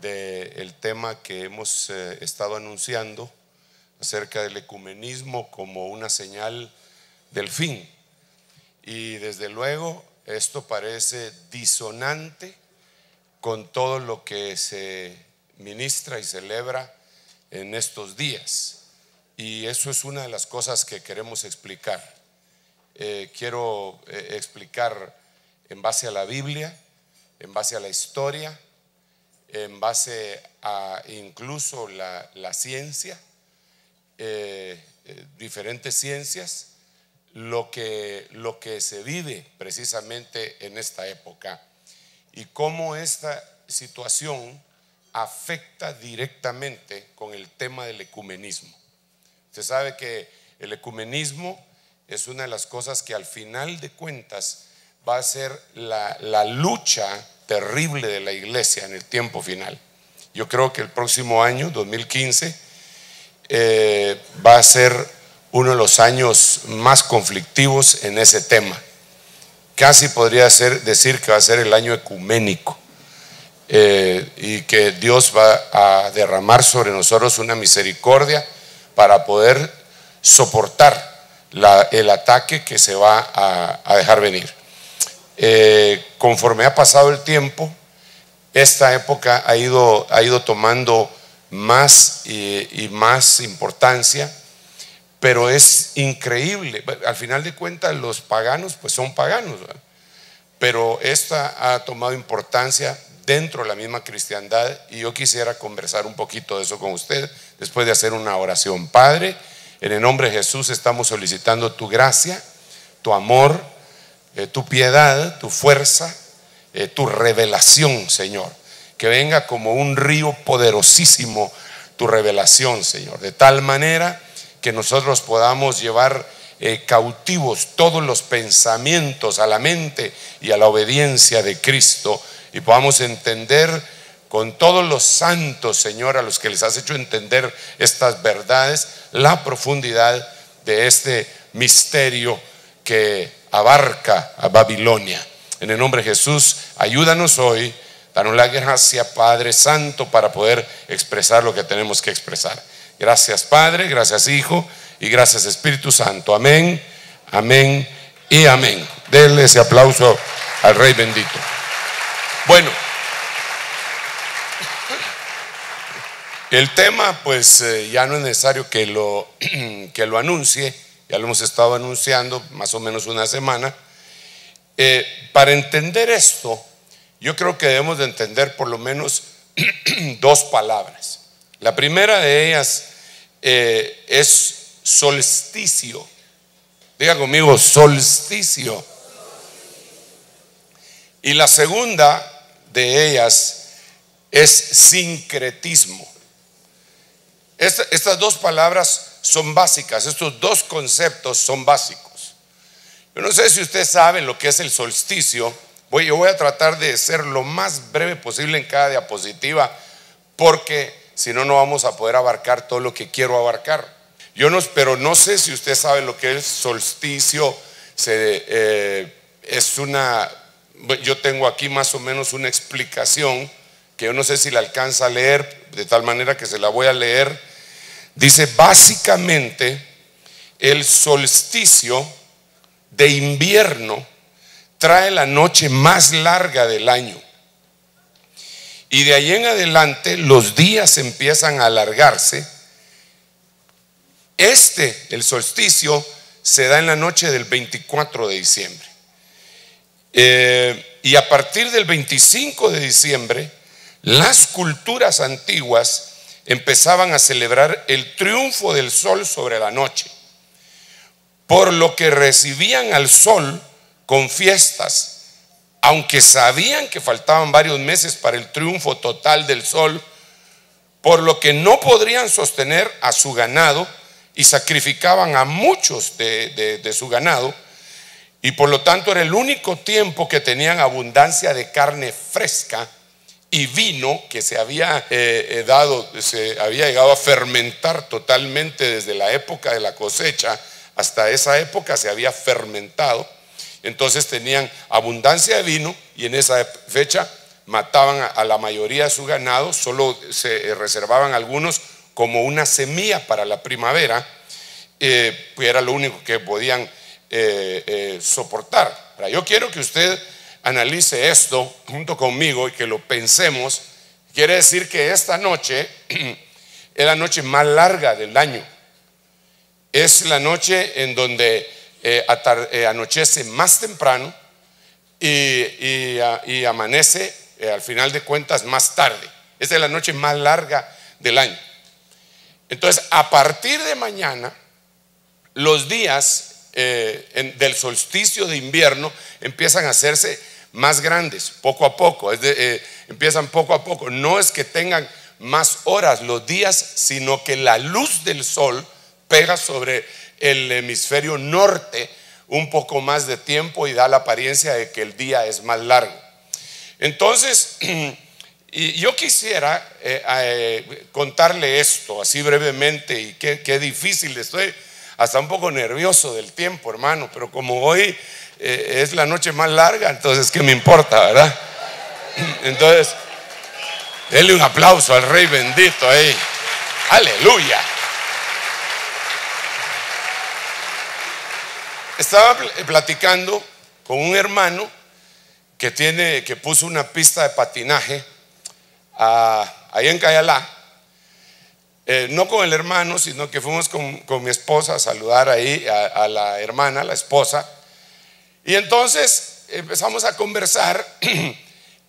del tema que hemos estado anunciando acerca del ecumenismo como una señal del fin. Y desde luego esto parece disonante con todo lo que se ministra y celebra en estos días, y eso es una de las cosas que queremos explicar. Quiero explicar en base a la Biblia, en base a la historia, en base a incluso la ciencia, diferentes ciencias, lo que se vive precisamente en esta época y cómo esta situación afecta directamente con el tema del ecumenismo. Usted sabe que el ecumenismo es una de las cosas que al final de cuentas va a ser la lucha terrible de la iglesia en el tiempo final. Yo creo que el próximo año, 2015, va a ser uno de los años más conflictivos en ese tema. Casi podría decir que va a ser el año ecuménico, y que Dios va a derramar sobre nosotros una misericordia para poder soportar el ataque que se va a dejar venir. Conforme ha pasado el tiempo, esta época ha ido tomando más y más importancia, pero es increíble. Al final de cuentas, los paganos pues son paganos, ¿verdad? Pero esta ha tomado importancia dentro de la misma cristiandad, y yo quisiera conversar un poquito de eso con usted después de hacer una oración. Padre, en el nombre de Jesús estamos solicitando tu gracia, tu amor, tu piedad, tu fuerza, tu revelación, Señor, que venga como un río poderosísimo tu revelación, Señor, de tal manera que nosotros podamos llevar cautivos todos los pensamientos a la mente y a la obediencia de Cristo, y podamos entender con todos los santos, Señor, a los que les has hecho entender estas verdades, la profundidad de este misterio que abarca a Babilonia. En el nombre de Jesús, ayúdanos hoy, danos la gracia, Padre Santo, para poder expresar lo que tenemos que expresar. Gracias, Padre, gracias, Hijo, y gracias, Espíritu Santo. Amén, amén y amén. Denle ese aplauso al Rey bendito. Bueno, el tema pues ya no es necesario que lo anuncie, ya lo hemos estado anunciando más o menos una semana. Para entender esto, yo creo que debemos de entender por lo menos dos palabras. La primera de ellas es solsticio. Diga conmigo, solsticio. Y la segunda de ellas es sincretismo. Estas dos palabras son básicas, estos dos conceptos son básicos. Yo no sé si usted sabe lo que es el solsticio. Yo voy a tratar de ser lo más breve posible en cada diapositiva, porque si no, no vamos a poder abarcar todo lo que quiero abarcar. Pero no sé si usted sabe lo que es solsticio. Yo tengo aquí más o menos una explicación que yo no sé si la alcanza a leer, de tal manera que se la voy a leer. Dice: básicamente, el solsticio de invierno trae la noche más larga del año, y de ahí en adelante los días empiezan a alargarse. El solsticio se da en la noche del 24 de diciembre. Y a partir del 25 de diciembre, las culturas antiguas empezaban a celebrar el triunfo del sol sobre la noche, por lo que recibían al sol con fiestas, aunque sabían que faltaban varios meses para el triunfo total del sol, por lo que no podrían sostener a su ganado y sacrificaban a muchos de su ganado. Y por lo tanto era el único tiempo que tenían abundancia de carne fresca y vino que se había llegado a fermentar totalmente desde la época de la cosecha hasta esa época se había fermentado. Entonces tenían abundancia de vino, y en esa fecha mataban a la mayoría de su ganado, solo se reservaban algunos como una semilla para la primavera, pues era lo único que podían soportar. Ahora, yo quiero que usted analice esto junto conmigo y que lo pensemos. Quiere decir que esta noche es la noche más larga del año. Es la noche en donde anochece más temprano y amanece al final de cuentas más tarde. Esta es la noche más larga del año. Entonces, a partir de mañana, los días del solsticio de invierno empiezan a hacerse más grandes, poco a poco. Empiezan poco a poco. No es que tengan más horas los días, sino que la luz del sol pega sobre el hemisferio norte un poco más de tiempo y da la apariencia de que el día es más largo. Entonces, y yo quisiera contarle esto así brevemente, y qué difícil, estoy hasta un poco nervioso del tiempo, hermano, pero como hoy es la noche más larga, entonces ¿qué me importa, verdad? Entonces, denle un aplauso al Rey bendito ahí. Aleluya. Estaba platicando con un hermano que puso una pista de patinaje ahí en Cayalá. No con el hermano, sino que fuimos con mi esposa a saludar ahí a la hermana, la esposa. Y entonces empezamos a conversar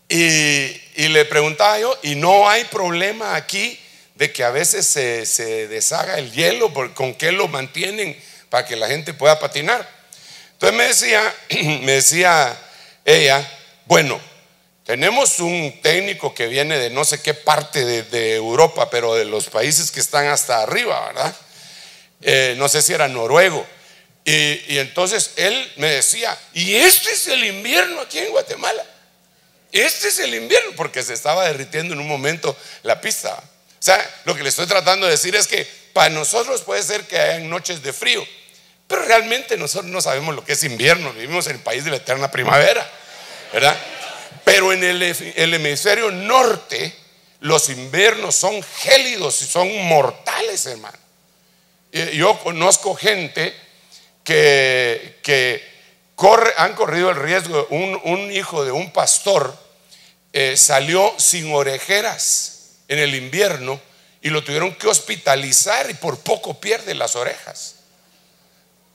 y le preguntaba yo, y no hay problema aquí de que a veces se deshaga el hielo, ¿con qué lo mantienen para que la gente pueda patinar? Entonces me decía ella, bueno, tenemos un técnico que viene de no sé qué parte de Europa, pero de los países que están hasta arriba, ¿verdad? No sé si era noruego. Y entonces él me decía, y este es el invierno aquí en Guatemala. Este es el invierno, porque se estaba derritiendo en un momento la pista. O sea, lo que le estoy tratando de decir es que para nosotros puede ser que hayan noches de frío, pero realmente nosotros no sabemos lo que es invierno. Vivimos en el país de la eterna primavera, ¿verdad? Pero en el hemisferio norte los inviernos son gélidos y son mortales, hermano. Yo conozco gente que han corrido el riesgo. Un hijo de un pastor salió sin orejeras en el invierno y lo tuvieron que hospitalizar, y por poco pierde las orejas,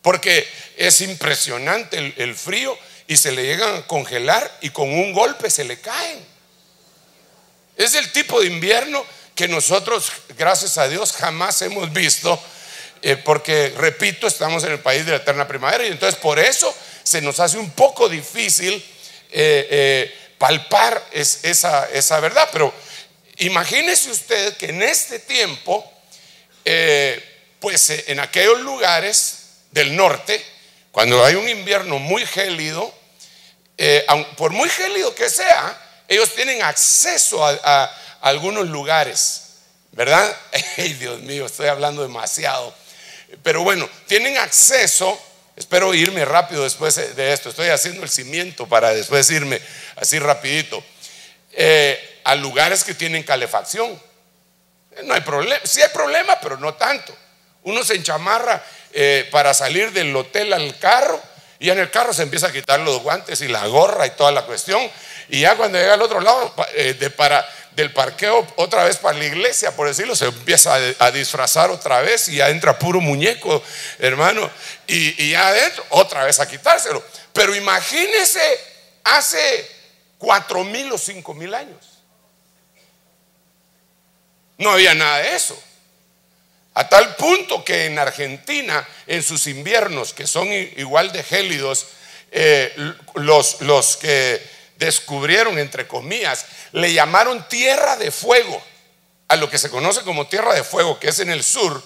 porque es impresionante el frío, y se le llegan a congelar y con un golpe se le caen. Es el tipo de invierno que nosotros, gracias a Dios, jamás hemos visto, porque, repito, estamos en el país de la eterna primavera, y entonces por eso se nos hace un poco difícil palpar esa verdad. Pero imagínese usted que en este tiempo, pues en aquellos lugares del norte, cuando hay un invierno muy gélido, por muy gélido que sea, ellos tienen acceso a algunos lugares, ¿verdad? Ay, Dios mío, estoy hablando demasiado. Pero bueno, tienen acceso. Espero irme rápido después de esto. Estoy haciendo el cimiento para después irme así rapidito. A lugares que tienen calefacción. No hay problema. Sí hay problema, pero no tanto. Uno se enchamarra para salir del hotel al carro, y en el carro se empieza a quitar los guantes y la gorra y toda la cuestión, y ya cuando llega al otro lado del parqueo otra vez para la iglesia, por decirlo, se empieza a disfrazar otra vez, y ya entra puro muñeco, hermano, y ya adentro otra vez a quitárselo. Pero imagínese hace 4,000 o 5,000 años, no había nada de eso. A tal punto que en Argentina, en sus inviernos, que son igual de gélidos, los que descubrieron, entre comillas, le llamaron tierra de fuego a lo que se conoce como tierra de fuego, que es en el sur,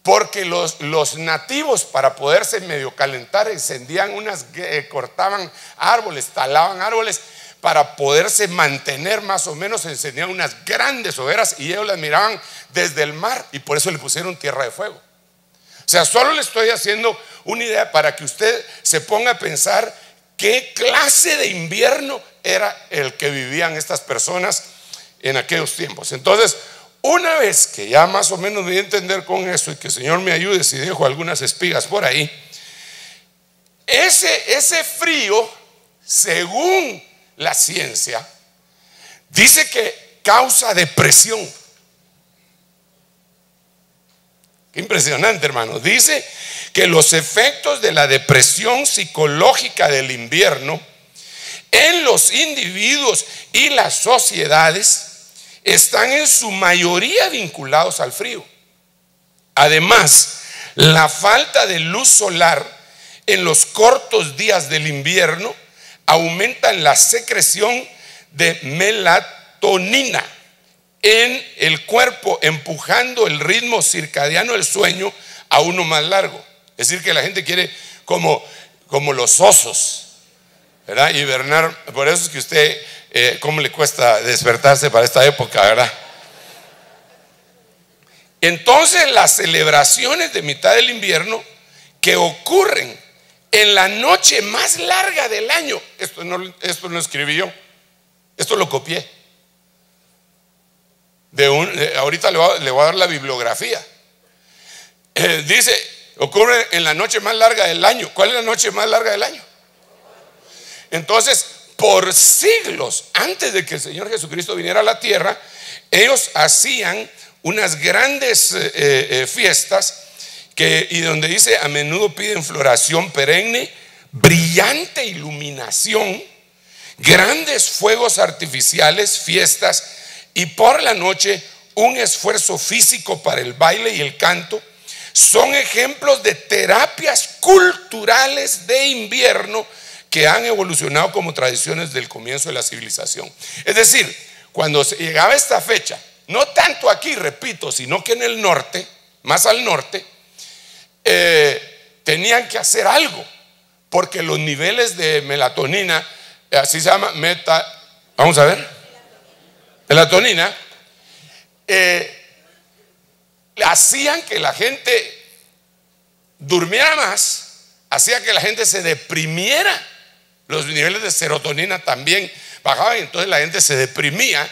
porque los nativos, para poderse medio calentar, encendían cortaban árboles, talaban árboles para poderse mantener más o menos, encendían unas grandes hogueras, y ellos las miraban desde el mar, y por eso le pusieron tierra de fuego. O sea, solo le estoy haciendo una idea para que usted se ponga a pensar qué clase de invierno era el que vivían estas personas en aquellos tiempos. Entonces, una vez que ya más o menos me voy a entender con eso, y que el Señor me ayude si dejo algunas espigas por ahí, ese frío, según la ciencia, dice que causa depresión. Qué impresionante, hermano. Dice que los efectos de la depresión psicológica del invierno en los individuos y las sociedades están en su mayoría vinculados al frío. Además, la falta de luz solar en los cortos días del invierno aumenta la secreción de melatonina en el cuerpo, empujando el ritmo circadiano del sueño a uno más largo. Es decir, que la gente quiere como los osos, ¿verdad? Hibernar. Por eso es que usted, ¿cómo le cuesta despertarse para esta época, verdad? Entonces, las celebraciones de mitad del invierno que ocurren en la noche más larga del año, esto no escribí yo, esto lo copié. Ahorita le voy a dar la bibliografía. Dice, ocurre en la noche más larga del año. ¿Cuál es la noche más larga del año? Entonces, por siglos antes de que el Señor Jesucristo viniera a la tierra, ellos hacían unas grandes fiestas y donde dice, a menudo piden floración perenne, brillante iluminación, grandes fuegos artificiales, fiestas, y por la noche un esfuerzo físico para el baile y el canto. Son ejemplos de terapias culturales de invierno que han evolucionado como tradiciones del comienzo de la civilización. Es decir, cuando se llegaba esta fecha, no tanto aquí, repito, sino que en el norte, más al norte, tenían que hacer algo, porque los niveles de melatonina, así se llama, vamos a ver, melatonina, hacían que la gente durmiera más, hacía que la gente se deprimiera, los niveles de serotonina también bajaban, y entonces la gente se deprimía,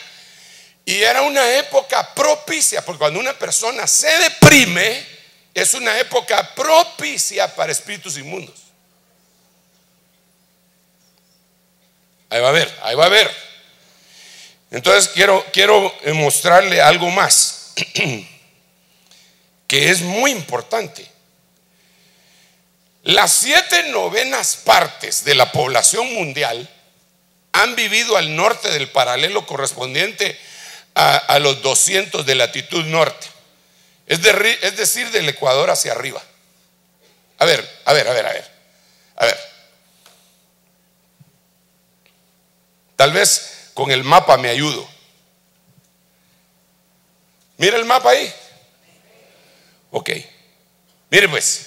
y era una época propicia, porque cuando una persona se deprime, es una época propicia para espíritus inmundos. Ahí va a ver. Entonces quiero mostrarle algo más que es muy importante. Las 7/9 partes de la población mundial han vivido al norte del paralelo correspondiente a los 200 de latitud norte, es decir, del Ecuador hacia arriba. A ver. Tal vez con el mapa me ayudo. Mira el mapa ahí. Ok. Mire pues,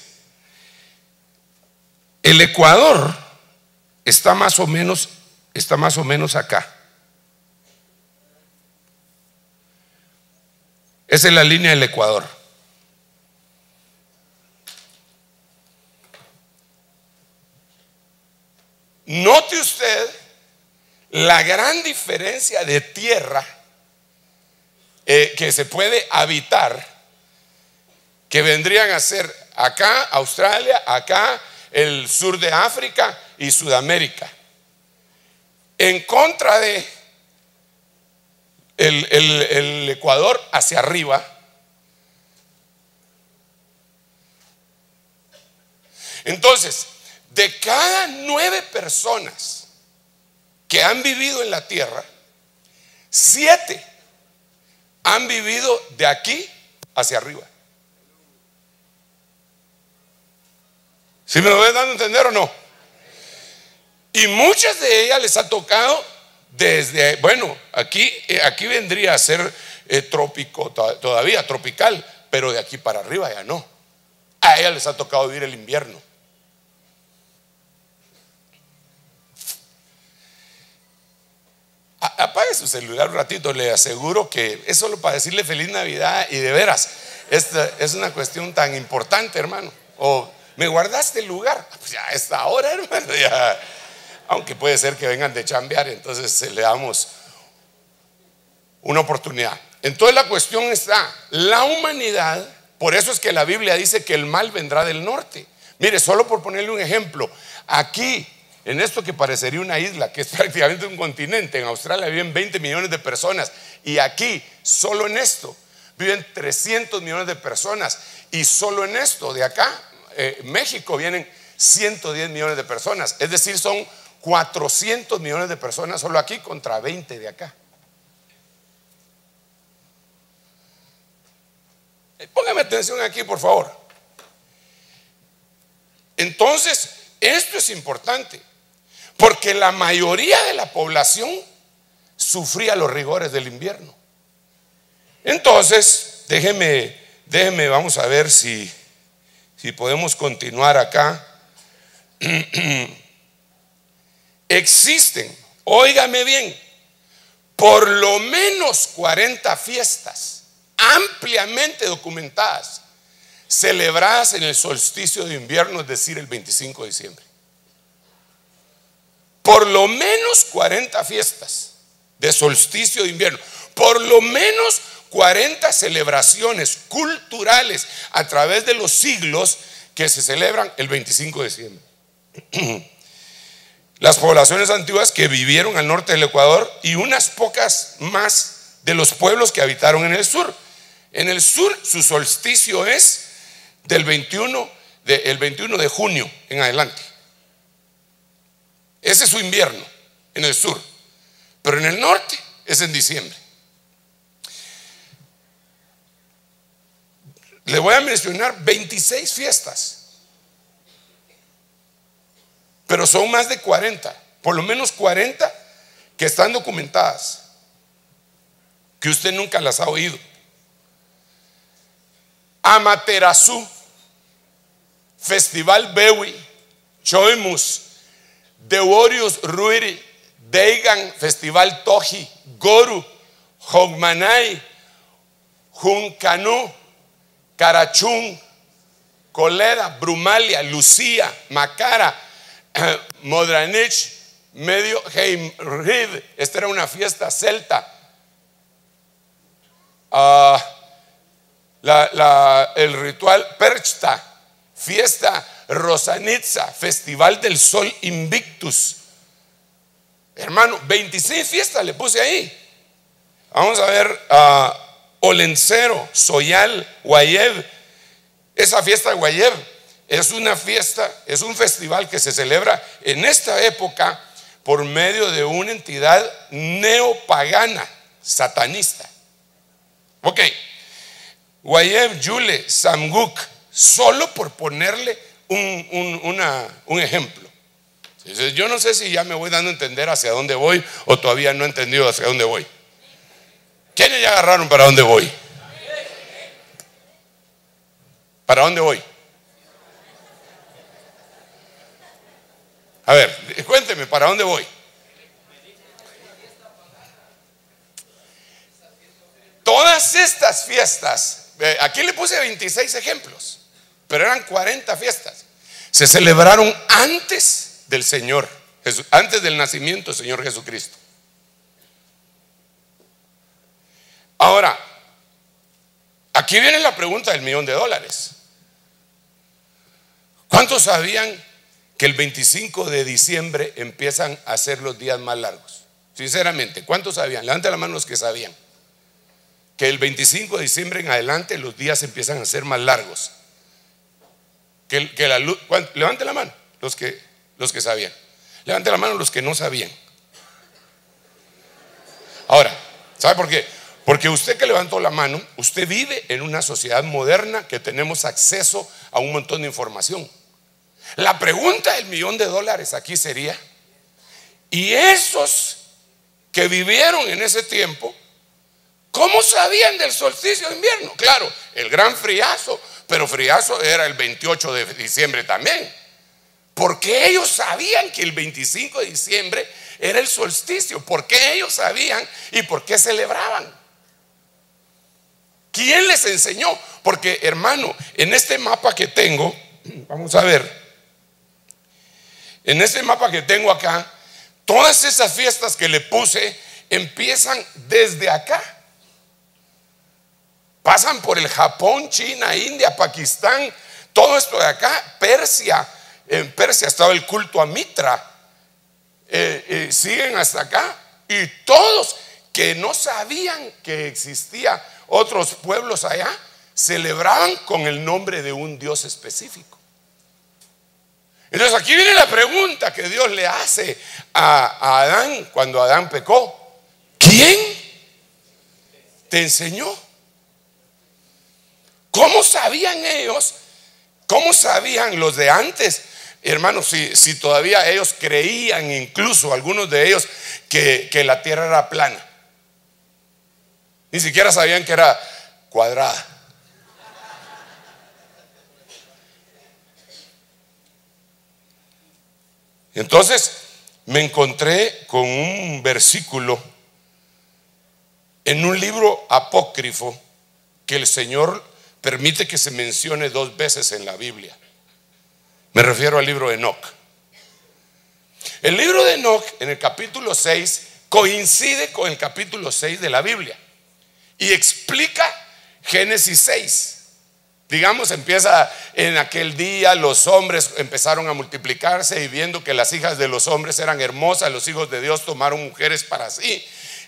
el Ecuador está más o menos acá. Esa es la línea del Ecuador. Note usted la gran diferencia de tierra que se puede habitar, que vendrían a ser acá Australia, acá el sur de África y Sudamérica, en contra de el Ecuador hacia arriba. Entonces, de cada 9 personas que han vivido en la tierra, 7 han vivido de aquí hacia arriba. ¿Sí me lo ven dando a entender o no? Y muchas de ellas les ha tocado desde, bueno, aquí vendría a ser trópico, todavía tropical, pero de aquí para arriba ya no. A ellas les ha tocado vivir el invierno. Apague su celular un ratito, le aseguro que es solo para decirle feliz Navidad, y de veras, esta es una cuestión tan importante, hermano. O me guardaste el lugar, pues ya a esta hora, hermano, ya. aunque puede ser que vengan de chambear, entonces le damos una oportunidad. Entonces la cuestión está, la humanidad, por eso es que la Biblia dice que el mal vendrá del norte. Mire, solo por ponerle un ejemplo, aquí, en esto que parecería una isla, que es prácticamente un continente, en Australia viven 20 millones de personas, y aquí, solo en esto, viven 300 millones de personas, y solo en esto, de acá, México, vienen 110 millones de personas, es decir, son 400 millones de personas solo aquí contra 20 de acá. Póngame atención aquí, por favor. Entonces, esto es importante, porque la mayoría de la población sufría los rigores del invierno. Entonces, déjeme, vamos a ver si podemos continuar acá. Existen, óigame bien, por lo menos 40 fiestas ampliamente documentadas, celebradas en el solsticio de invierno, es decir, el 25 de diciembre. Por lo menos 40 fiestas de solsticio de invierno, por lo menos 40 celebraciones culturales a través de los siglos que se celebran el 25 de diciembre. Las poblaciones antiguas que vivieron al norte del Ecuador y unas pocas más de los pueblos que habitaron en el sur. En el sur su solsticio es el 21 de junio en adelante. Ese es su invierno en el sur, pero en el norte es en diciembre. Le voy a mencionar 26 fiestas, pero son más de 40, por lo menos 40 que están documentadas, que usted nunca las ha oído. Amaterasu, Festival Bewi, Choimus, Deorius Ruiri, Deigan, Festival Toji, Goru, Hogmanay, Juncanú, Carachún, Colera, Brumalia, Lucía, Macara, Modranich, Medio Heimrid. Esta era una fiesta celta. El ritual Perchta, fiesta Rosanitza, Festival del Sol Invictus. Hermano, 26 fiestas le puse ahí. Vamos a ver Olencero, Soyal, Guayev. Esa fiesta de Guayev es una fiesta, es un festival que se celebra en esta época por medio de una entidad neopagana, satanista. Ok, Guayev, Yule, Samguk, solo por ponerle un ejemplo. Entonces, yo no sé si ya me voy dando a entender hacia dónde voy o todavía no he entendido hacia dónde voy. ¿Quiénes ya agarraron para dónde voy? ¿Para dónde voy? A ver, cuénteme, ¿para dónde voy? Todas estas fiestas, aquí le puse 26 ejemplos, pero eran 40 fiestas. Se celebraron antes del Señor, antes del nacimiento del Señor Jesucristo. Ahora, aquí viene la pregunta del $1.000.000. ¿Cuántos sabían que el 25 de diciembre empiezan a ser los días más largos? Sinceramente, ¿cuántos sabían? Levanten la mano los que sabían que el 25 de diciembre en adelante los días empiezan a ser más largos. Que la luz, levanten la mano los que sabían. Levanten la mano los que no sabían. Ahora, ¿sabe por qué? Porque usted que levantó la mano, usted vive en una sociedad moderna que tenemos acceso a un montón de información. La pregunta del $1.000.000 aquí sería: ¿y esos que vivieron en ese tiempo, cómo sabían del solsticio de invierno? Claro, el gran friazo, pero friazo era el 28 de diciembre también. ¿Por qué ellos sabían que el 25 de diciembre era el solsticio? ¿Por qué ellos sabían y por qué celebraban? ¿Quién les enseñó? Porque, hermano, en este mapa que tengo, vamos a ver, en este mapa que tengo acá, todas esas fiestas que le puse empiezan desde acá. Pasan por el Japón, China, India, Pakistán, todo esto de acá, Persia. En Persia estaba el culto a Mitra. Siguen hasta acá. Y todos que no sabían que existía otros pueblos allá, celebraban con el nombre de un Dios específico. Entonces aquí viene la pregunta que Dios le hace a Adán cuando Adán pecó: ¿quién te enseñó? ¿Cómo sabían ellos? ¿Cómo sabían los de antes? Hermanos, si todavía ellos creían, incluso algunos de ellos, que la tierra era plana. Ni siquiera sabían que era cuadrada. Entonces me encontré con un versículo en un libro apócrifo que el Señor permite que se mencione 2 veces en la Biblia. Me refiero al libro de Enoc. El libro de Enoc, en el capítulo 6, coincide con el capítulo 6 de la Biblia y explica Génesis 6. Digamos, empieza: en aquel día los hombres empezaron a multiplicarse, y viendo que las hijas de los hombres eran hermosas, los hijos de Dios tomaron mujeres para sí.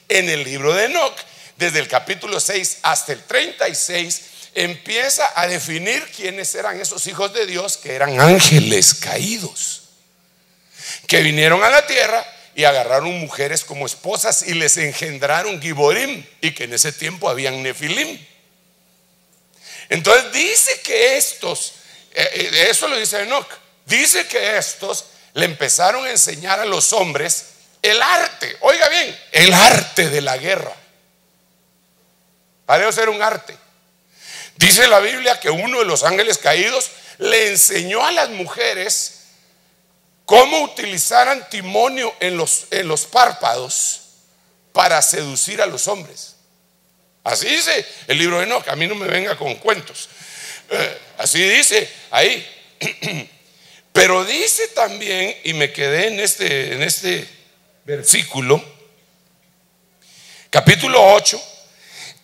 En el libro de Enoc, desde el capítulo 6 hasta el 36, empieza a definir quiénes eran esos hijos de Dios, que eran ángeles caídos, que vinieron a la tierra y agarraron mujeres como esposas y les engendraron Giborim, y que en ese tiempo habían Nefilim. Entonces dice que estos, eso lo dice Enoc, dice que estos le empezaron a enseñar a los hombres el arte, oiga bien, el arte de la guerra. Para ellos era un arte. Dice la Biblia que uno de los ángeles caídos le enseñó a las mujeres cómo utilizar antimonio en los párpados para seducir a los hombres. Así dice el libro de Enoc. A mí no me venga con cuentos. Así dice ahí. Pero dice también, y me quedé en este versículo, capítulo 8,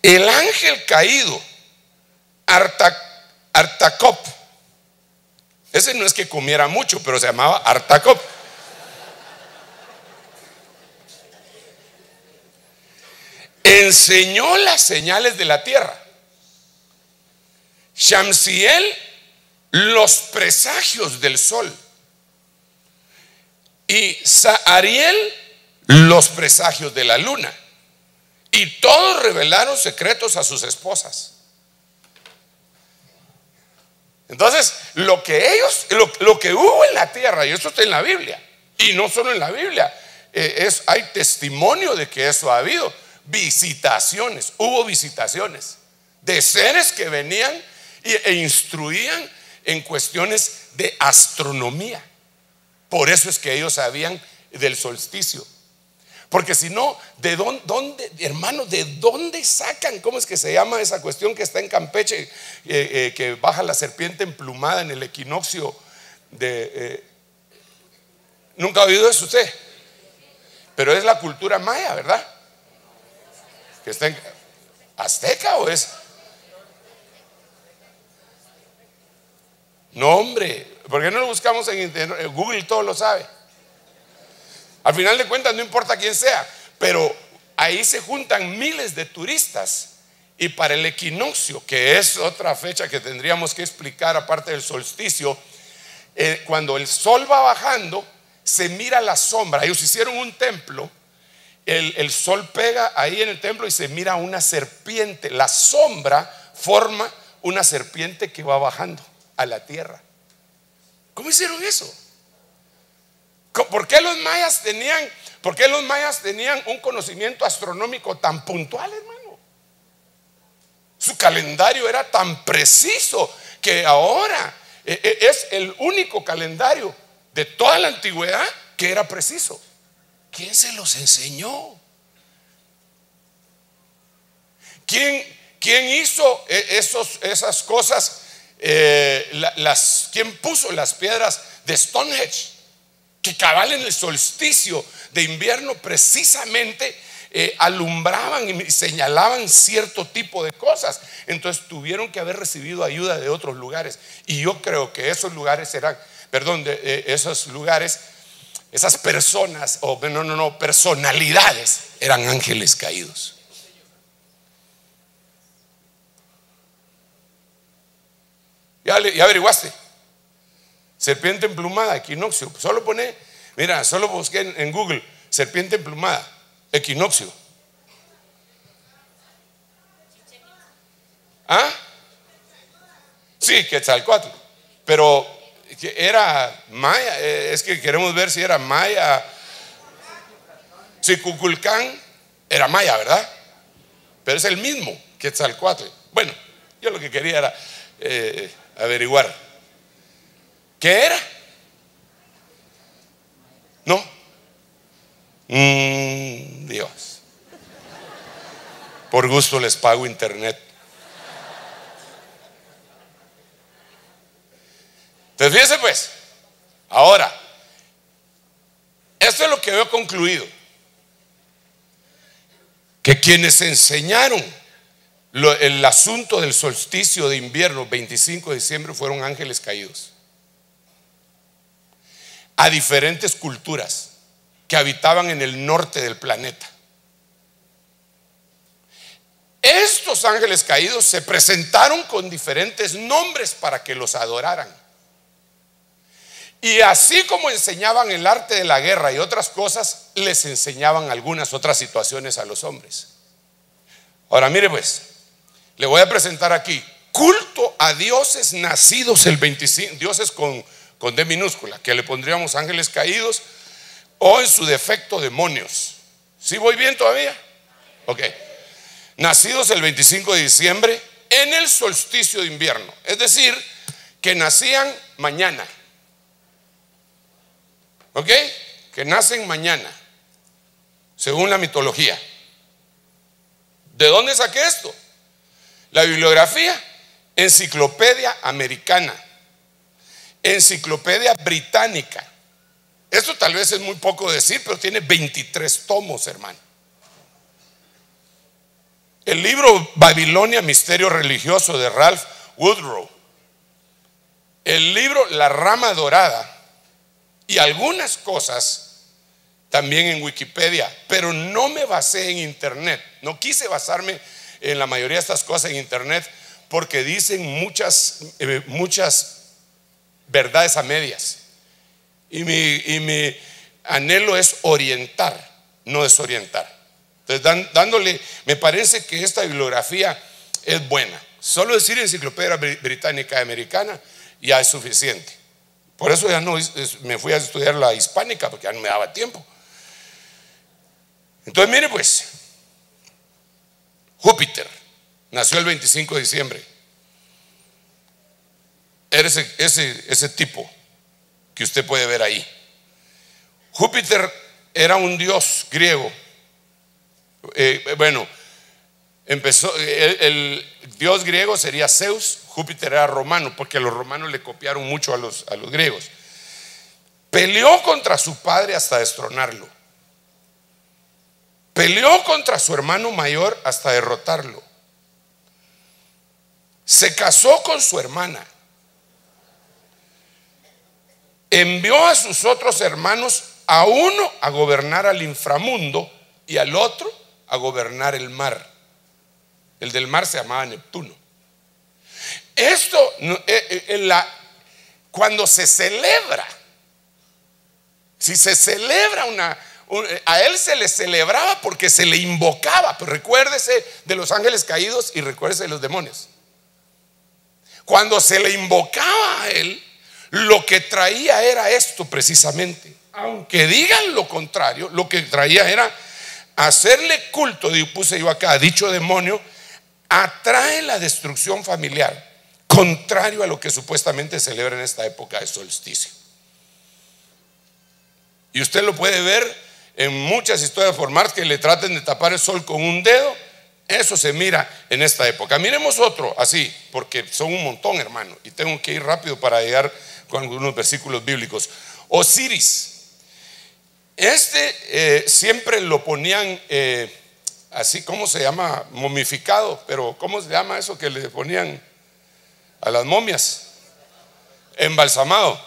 el ángel caído Artacop. Ese no es que comiera mucho, pero se llamaba Artacop. Enseñó las señales de la tierra. Shamsiel, los presagios del sol. Y Sahariel, los presagios de la luna. Y todos revelaron secretos a sus esposas. Entonces, lo que hubo en la tierra, y eso está en la Biblia, y no solo en la Biblia, hay testimonio de que eso ha habido. Visitaciones, hubo visitaciones de seres que venían e instruían en cuestiones de astronomía. Por eso es que ellos sabían del solsticio. Porque si no, ¿de dónde, hermanos, de dónde sacan? ¿Cómo es que se llama esa cuestión que está en Campeche? Que baja la serpiente emplumada en el equinoccio de... ¿Nunca ha oído eso usted? Pero es la cultura maya, ¿verdad? Que está en azteca, ¿o es? No, hombre, ¿por qué no lo buscamos en internet? Google todo lo sabe. Al final de cuentas no importa quién sea, pero ahí se juntan miles de turistas. Y para el equinoccio, que es otra fecha que tendríamos que explicar aparte del solsticio, cuando el sol va bajando, se mira la sombra. Ellos hicieron un templo, el sol pega ahí en el templo y se mira una serpiente. La sombra forma una serpiente que va bajando a la tierra. ¿Cómo hicieron eso? ¿Por qué los mayas tenían un conocimiento astronómico tan puntual, hermano? Su calendario era tan preciso que ahora es el único calendario de toda la antigüedad que era preciso. ¿Quién se los enseñó? ¿Quién hizo esas cosas? ¿Quién puso las piedras de Stonehenge? que cabal en el solsticio de invierno precisamente alumbraban y señalaban cierto tipo de cosas. Entonces tuvieron que haber recibido ayuda de otros lugares. Y yo creo que esos lugares eran, esos lugares, esas personas, personalidades, eran ángeles caídos. ¿Ya averiguaste? Serpiente emplumada, equinoccio. Solo busqué en Google serpiente emplumada, equinoccio. ¿Ah? Sí, Quetzalcóatl. Pero era maya, es que queremos ver si era maya. Si Cuculcán era maya, ¿verdad? Pero es el mismo Quetzalcóatl. Bueno, yo lo que quería era averiguar ¿qué era? No. Dios. Por gusto les pago internet. Entonces fíjense pues. Ahora, esto es lo que veo concluido. Que quienes enseñaron el asunto del solsticio de invierno 25 de diciembre fueron ángeles caídos a diferentes culturas que habitaban en el norte del planeta. Estos ángeles caídos se presentaron con diferentes nombres para que los adoraran. Y así como enseñaban el arte de la guerra y otras cosas, les enseñaban algunas otras situaciones a los hombres. Ahora mire pues, le voy a presentar aquí culto a dioses nacidos el 25, dioses con D minúscula, que le pondríamos ángeles caídos o en su defecto demonios. ¿Sí voy bien todavía? Ok. Nacidos el 25 de diciembre en el solsticio de invierno, es decir, que nacían mañana. ¿Ok? Que nacen mañana, según la mitología. ¿De dónde saqué esto? La bibliografía, Enciclopedia Americana, Enciclopedia Británica. Esto tal vez es muy poco decir, pero tiene 23 tomos, hermano. El libro Babilonia, Misterio Religioso, de Ralph Woodrow. El libro La Rama Dorada. Y algunas cosas también en Wikipedia, pero no me basé en internet. No quise basarme en la mayoría de estas cosas en internet porque dicen muchas verdades a medias. Y mi anhelo es orientar, no desorientar. Entonces me parece que esta bibliografía es buena. Solo decir Enciclopedia Británica Americana ya es suficiente. Por eso ya no me fui a estudiar la hispánica, porque ya no me daba tiempo. Entonces mire pues, Júpiter nació el 25 de diciembre. Era ese tipo que usted puede ver ahí. Júpiter era un dios griego. El dios griego sería Zeus. Júpiter era romano, porque los romanos le copiaron mucho a los griegos. Peleó contra su padre hasta destronarlo. Peleó contra su hermano mayor hasta derrotarlo. Se casó con su hermana. Envió a sus otros hermanos, a uno a gobernar al inframundo y al otro a gobernar el mar. El del mar se llamaba Neptuno. Esto, cuando se celebra, si se celebra a él se le celebraba porque se le invocaba. Pero recuérdese de los ángeles caídos y recuérdese de los demonios. Cuando se le invocaba a él, lo que traía era esto precisamente. Aunque digan lo contrario, lo que traía era hacerle culto. Puse yo acá, dicho demonio atrae la destrucción familiar, contrario a lo que supuestamente celebra en esta época de solsticio. Y usted lo puede ver en muchas historias por más que le traten de tapar el sol con un dedo. Eso se mira en esta época. Miremos otro así, porque son un montón, hermano, y tengo que ir rápido para llegar con algunos versículos bíblicos. Osiris Siempre lo ponían así, ¿cómo se llama? Momificado, pero ¿cómo se llama eso que le ponían a las momias? Embalsamado.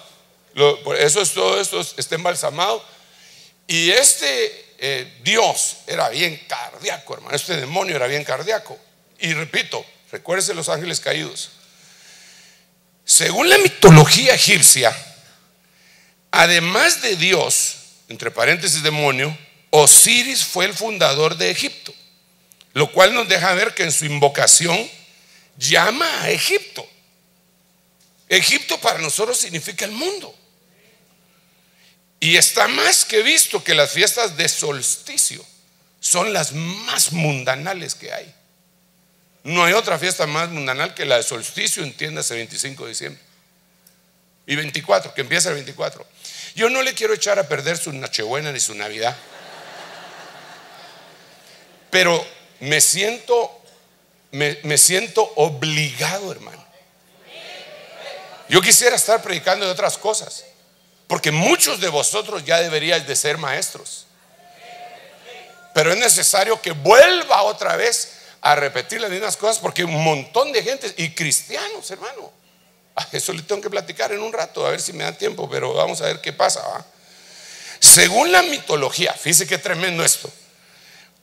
Por eso todo esto está embalsamado. Y Dios era bien cardíaco, hermano. Este demonio era bien cardíaco. Y repito, recuérdese los ángeles caídos. Según la mitología egipcia, además de Dios, entre paréntesis demonio, Osiris fue el fundador de Egipto, lo cual nos deja ver que en su invocación llama a Egipto. Egipto para nosotros significa el mundo. Y está más que visto que las fiestas de solsticio son las más mundanales que hay. No hay otra fiesta más mundanal que la de solsticio, entiéndase, 25 de diciembre. Y 24, que empieza el 24. Yo no le quiero echar a perder su Nochebuena ni su Navidad, pero me siento obligado, hermano. Yo quisiera estar predicando de otras cosas, porque muchos de vosotros ya deberíais de ser maestros, pero es necesario que vuelva otra vez a repetir las mismas cosas, porque un montón de gente y cristianos, hermano. Eso le tengo que platicar en un rato, a ver si me da tiempo, pero vamos a ver qué pasa, ¿va? Según la mitología, fíjese qué tremendo esto.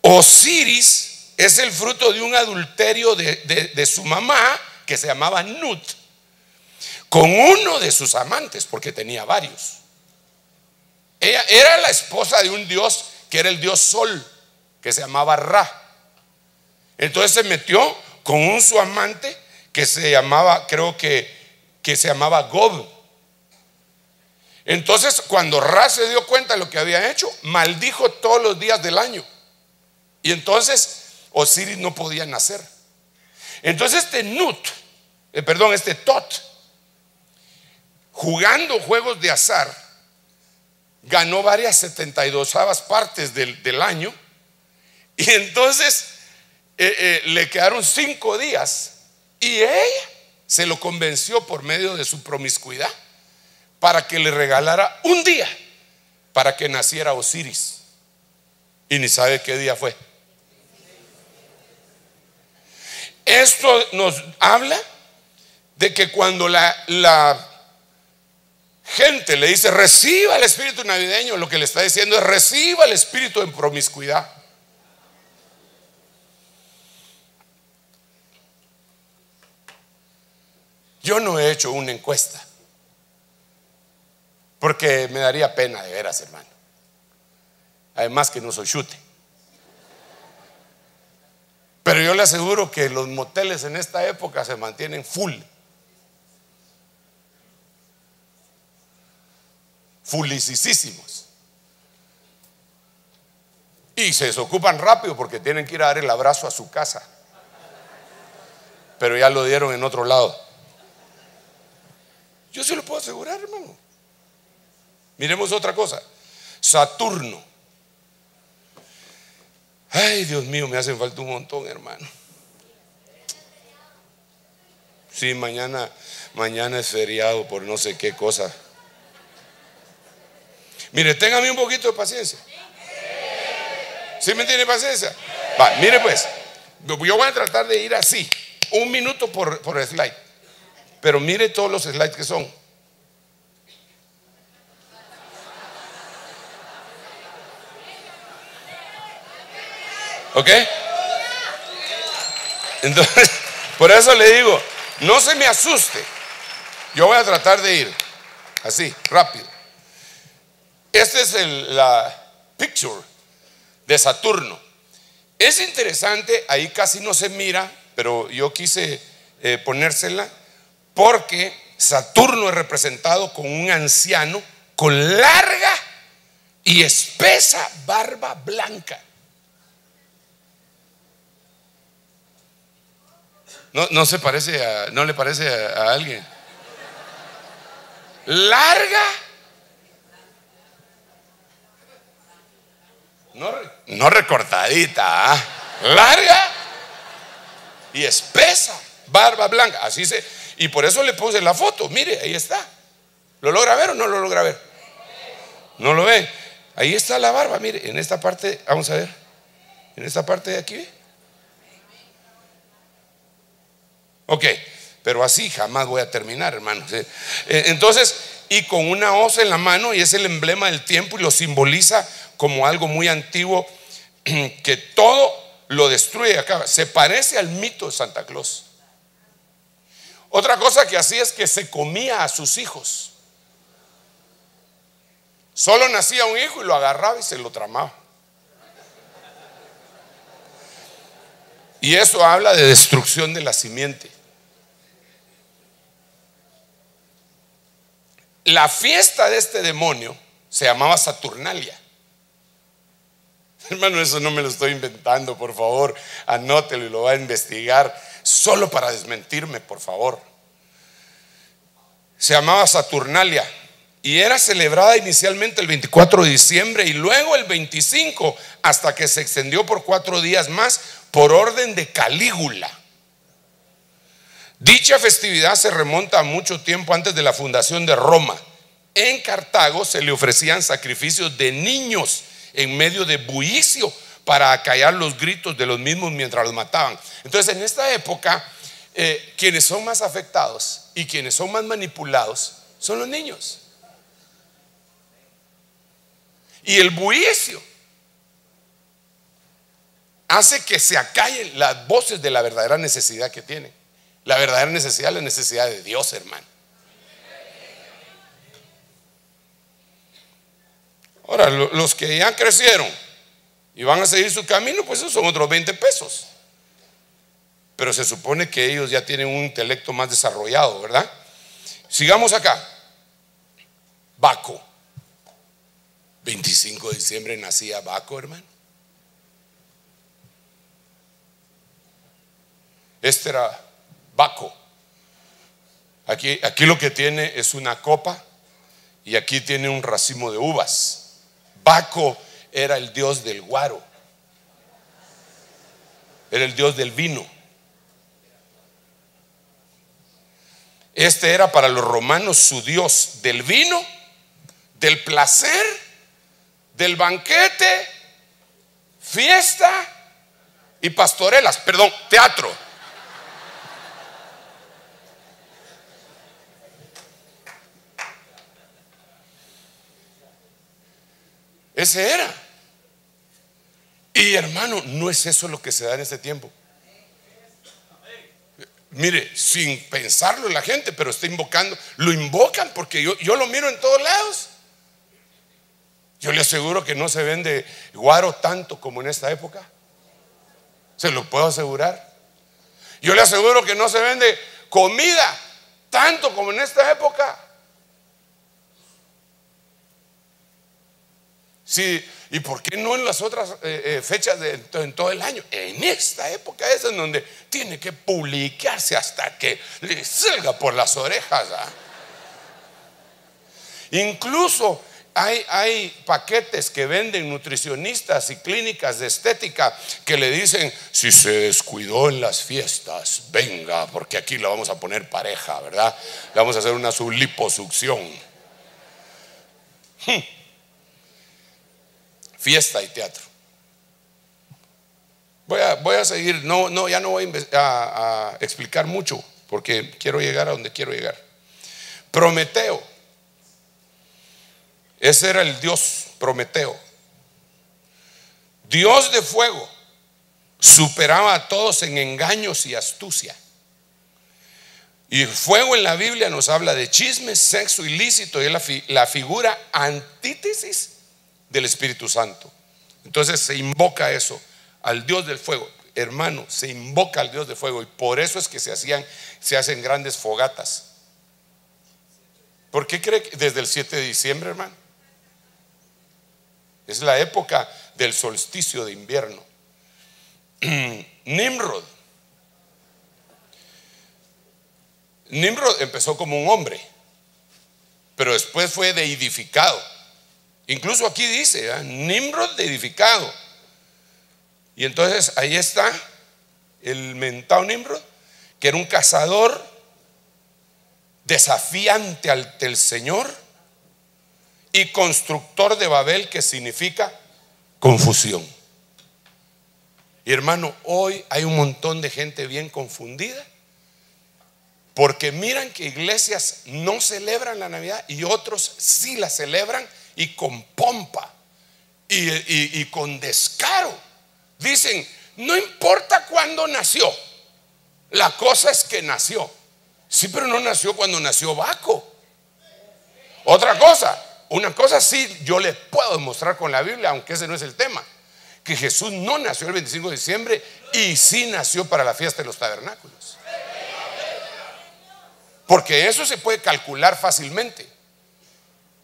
Osiris es el fruto de un adulterio de su mamá, que se llamaba Nut, con uno de sus amantes, porque tenía varios. Ella era la esposa de un dios que era el dios Sol, que se llamaba Ra. Entonces se metió con su amante que se llamaba, creo que se llamaba Gob. Entonces cuando Ra se dio cuenta de lo que había hecho, maldijo todos los días del año. Y entonces Osiris no podía nacer. Entonces este Tot, jugando juegos de azar, ganó varias 72avas partes del año. Y entonces le quedaron 5 días. Y ella se lo convenció por medio de su promiscuidad para que le regalara un día para que naciera Osiris. Y ni sabe qué día fue. Esto nos habla de que cuando la gente le dice reciba el espíritu navideño, lo que le está diciendo es reciba el espíritu de promiscuidad. Yo no he hecho una encuesta porque me daría pena, de veras, hermano. Además que no soy chute. Pero yo le aseguro que los moteles en esta época se mantienen fulicísimos. Y se desocupan rápido porque tienen que ir a dar el abrazo a su casa. Pero ya lo dieron en otro lado. Yo se lo puedo asegurar, hermano. Miremos otra cosa. Saturno. Ay, Dios mío, me hacen falta un montón, hermano. Sí, mañana es feriado por no sé qué cosa. Mire, téngame un poquito de paciencia. ¿Sí me tiene paciencia? Va, mire pues, yo voy a tratar de ir así, 1 minuto por slide. Pero mire todos los slides que son. ¿Ok? Entonces, por eso le digo, no se me asuste. Yo voy a tratar de ir así, rápido. Esta es la picture de Saturno. Es interesante, ahí casi no se mira, pero yo quise ponérsela porque Saturno es representado con un anciano con larga y espesa barba blanca. No se parece no le parece a alguien. Larga, no recortadita, ¿eh? Larga y espesa barba blanca. Y por eso le puse la foto. Mire, ahí está. ¿Lo logra ver o no lo logra ver? ¿No lo ve? Ahí está la barba, mire, en esta parte, vamos a ver, en esta parte de aquí. Ok, pero así jamás voy a terminar, hermanos. Entonces, y con una hoz en la mano, y es el emblema del tiempo y lo simboliza como algo muy antiguo que todo lo destruye acá. Se parece al mito de Santa Claus. Otra cosa que hacía es que se comía a sus hijos. Solo nacía un hijo y lo agarraba y se lo tramaba. Y eso habla de destrucción de la simiente. La fiesta de este demonio se llamaba Saturnalia. Hermano, eso no me lo estoy inventando, por favor, anótelo y lo va a investigar solo para desmentirme, por favor. Se llamaba Saturnalia y era celebrada inicialmente el 24 de diciembre y luego el 25, hasta que se extendió por 4 días más por orden de Calígula. Dicha festividad se remonta a mucho tiempo antes de la fundación de Roma. En Cartago se le ofrecían sacrificios de niños en medio de bullicio para acallar los gritos de los mismos mientras los mataban. Entonces, en esta época, quienes son más afectados y quienes son más manipulados son los niños. Y el bullicio hace que se acallen las voces de la verdadera necesidad que tienen. La verdadera necesidad es la necesidad de Dios, hermano. Ahora, los que ya crecieron y van a seguir su camino, pues esos son otros 20 pesos. Pero se supone que ellos ya tienen un intelecto más desarrollado, ¿verdad? Sigamos acá. Baco. 25 de diciembre nacía Baco, hermano. Este era Baco. Aquí lo que tiene es una copa y aquí tiene un racimo de uvas. Baco era el dios del guaro, era el dios del vino. Este era para los romanos su dios del vino, del placer, del banquete, fiesta y pastorelas, perdón, teatro. Ese era. Y hermano, no es eso lo que se da en este tiempo. Mire, sin pensarlo la gente, pero está invocando, lo invocan porque yo lo miro en todos lados. Yo le aseguro que no se vende guaro tanto como en esta época. Se lo puedo asegurar. Yo le aseguro que no se vende comida tanto como en esta época. Sí, ¿y por qué no en las otras fechas en todo el año? En esta época es en donde tiene que publicarse hasta que le salga por las orejas, ¿ah? Incluso hay paquetes que venden nutricionistas y clínicas de estética que le dicen: si se descuidó en las fiestas, venga, porque aquí la vamos a poner pareja, ¿verdad? Le vamos a hacer una subliposucción. Fiesta y teatro. Voy a seguir. Ya no voy a explicar mucho porque quiero llegar a donde quiero llegar. Prometeo. Ese era el dios Prometeo, dios de fuego. Superaba a todos en engaños y astucia. Y el fuego en la Biblia nos habla de chismes, sexo ilícito, y es la figura antítesis del Espíritu Santo. Entonces se invoca eso, al Dios del fuego. Hermano, se invoca al Dios del fuego. Y por eso es que se hacen grandes fogatas. ¿Por qué cree que desde el 7 de diciembre, hermano? Es la época del solsticio de invierno. Nimrod empezó como un hombre, pero después fue deidificado. Incluso aquí dice, Nimrod deidificado. Y entonces ahí está el mentado Nimrod, que era un cazador desafiante ante el Señor y constructor de Babel, que significa confusión. Y hermano, hoy hay un montón de gente bien confundida, porque miran que iglesias no celebran la Navidad y otros sí la celebran, y con pompa y con descaro. Dicen, no importa cuándo nació, la cosa es que nació. Sí, pero no nació cuando nació Baco. Otra cosa, una cosa sí yo le puedo demostrar con la Biblia, aunque ese no es el tema, que Jesús no nació el 25 de diciembre y sí nació para la fiesta de los tabernáculos. Porque eso se puede calcular fácilmente.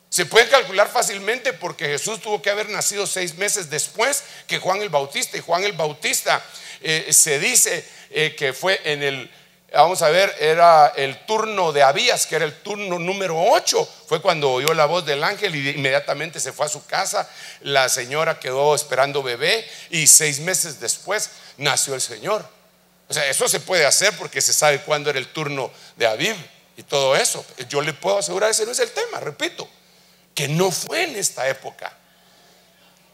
Se puede calcular fácilmente porque Jesús tuvo que haber nacido 6 meses después que Juan el Bautista. Y Juan el Bautista se dice que fue en el, vamos a ver, era el turno de Abías, que era el turno número 8. Fue cuando oyó la voz del ángel y inmediatamente se fue a su casa. La señora quedó esperando bebé y 6 meses después nació el Señor. O sea, eso se puede hacer porque se sabe cuándo era el turno de Abib y todo eso. Yo le puedo asegurar, ese no es el tema, repito, que no fue en esta época.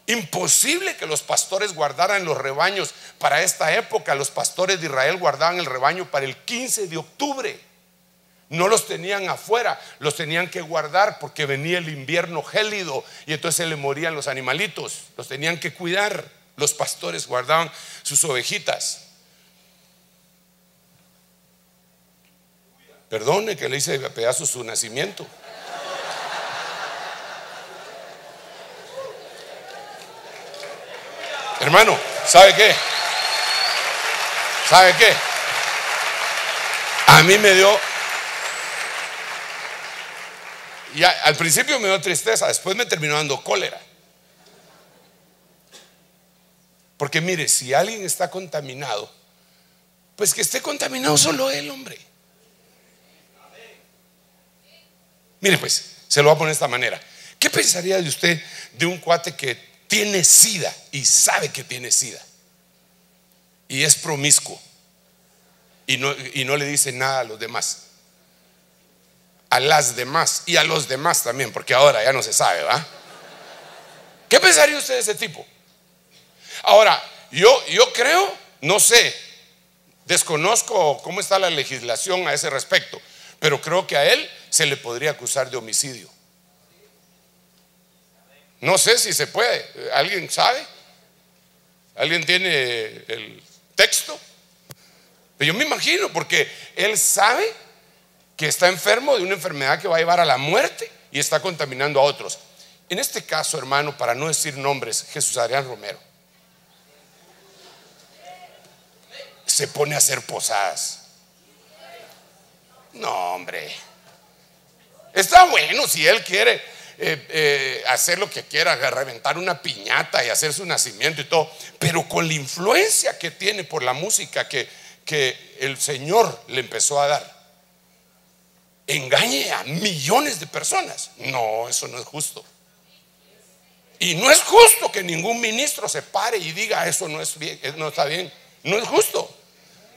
Imposible que los pastores guardaran los rebaños para esta época. Los pastores de Israel guardaban el rebaño para el 15 de octubre. No los tenían afuera, los tenían que guardar porque venía el invierno gélido y entonces se le morían los animalitos. Los tenían que cuidar. Los pastores guardaban sus ovejitas. Perdone que le hice a pedazos su nacimiento. Hermano, ¿sabe qué? ¿Sabe qué? A mí me dio, ya al principio me dio tristeza, después me terminó dando cólera. Porque mire, si alguien está contaminado, pues que esté contaminado solo él, hombre. Mire, pues, se lo voy a poner de esta manera. ¿Qué pensaría de usted de un cuate que tiene sida y sabe que tiene sida y es promiscuo y no le dice nada a los demás, a las demás y a los demás también, porque ahora ya no se sabe, ¿va? ¿Qué pensaría usted de ese tipo? Ahora, yo creo, no sé, desconozco cómo está la legislación a ese respecto, pero creo que a él se le podría acusar de homicidio. No sé si se puede. ¿Alguien sabe? ¿Alguien tiene el texto? Pero yo me imagino, porque él sabe que está enfermo de una enfermedad que va a llevar a la muerte y está contaminando a otros. En este caso, hermano, para no decir nombres, Jesús Adrián Romero se pone a hacer posadas. No, hombre. Está bueno si él quiere hacer lo que quiera, reventar una piñata y hacer su nacimiento y todo, pero con la influencia que tiene por la música que el Señor le empezó a dar, engañe a millones de personas. No, eso no es justo. Y no es justo que ningún ministro se pare y diga eso no es bien, no está bien. No es justo.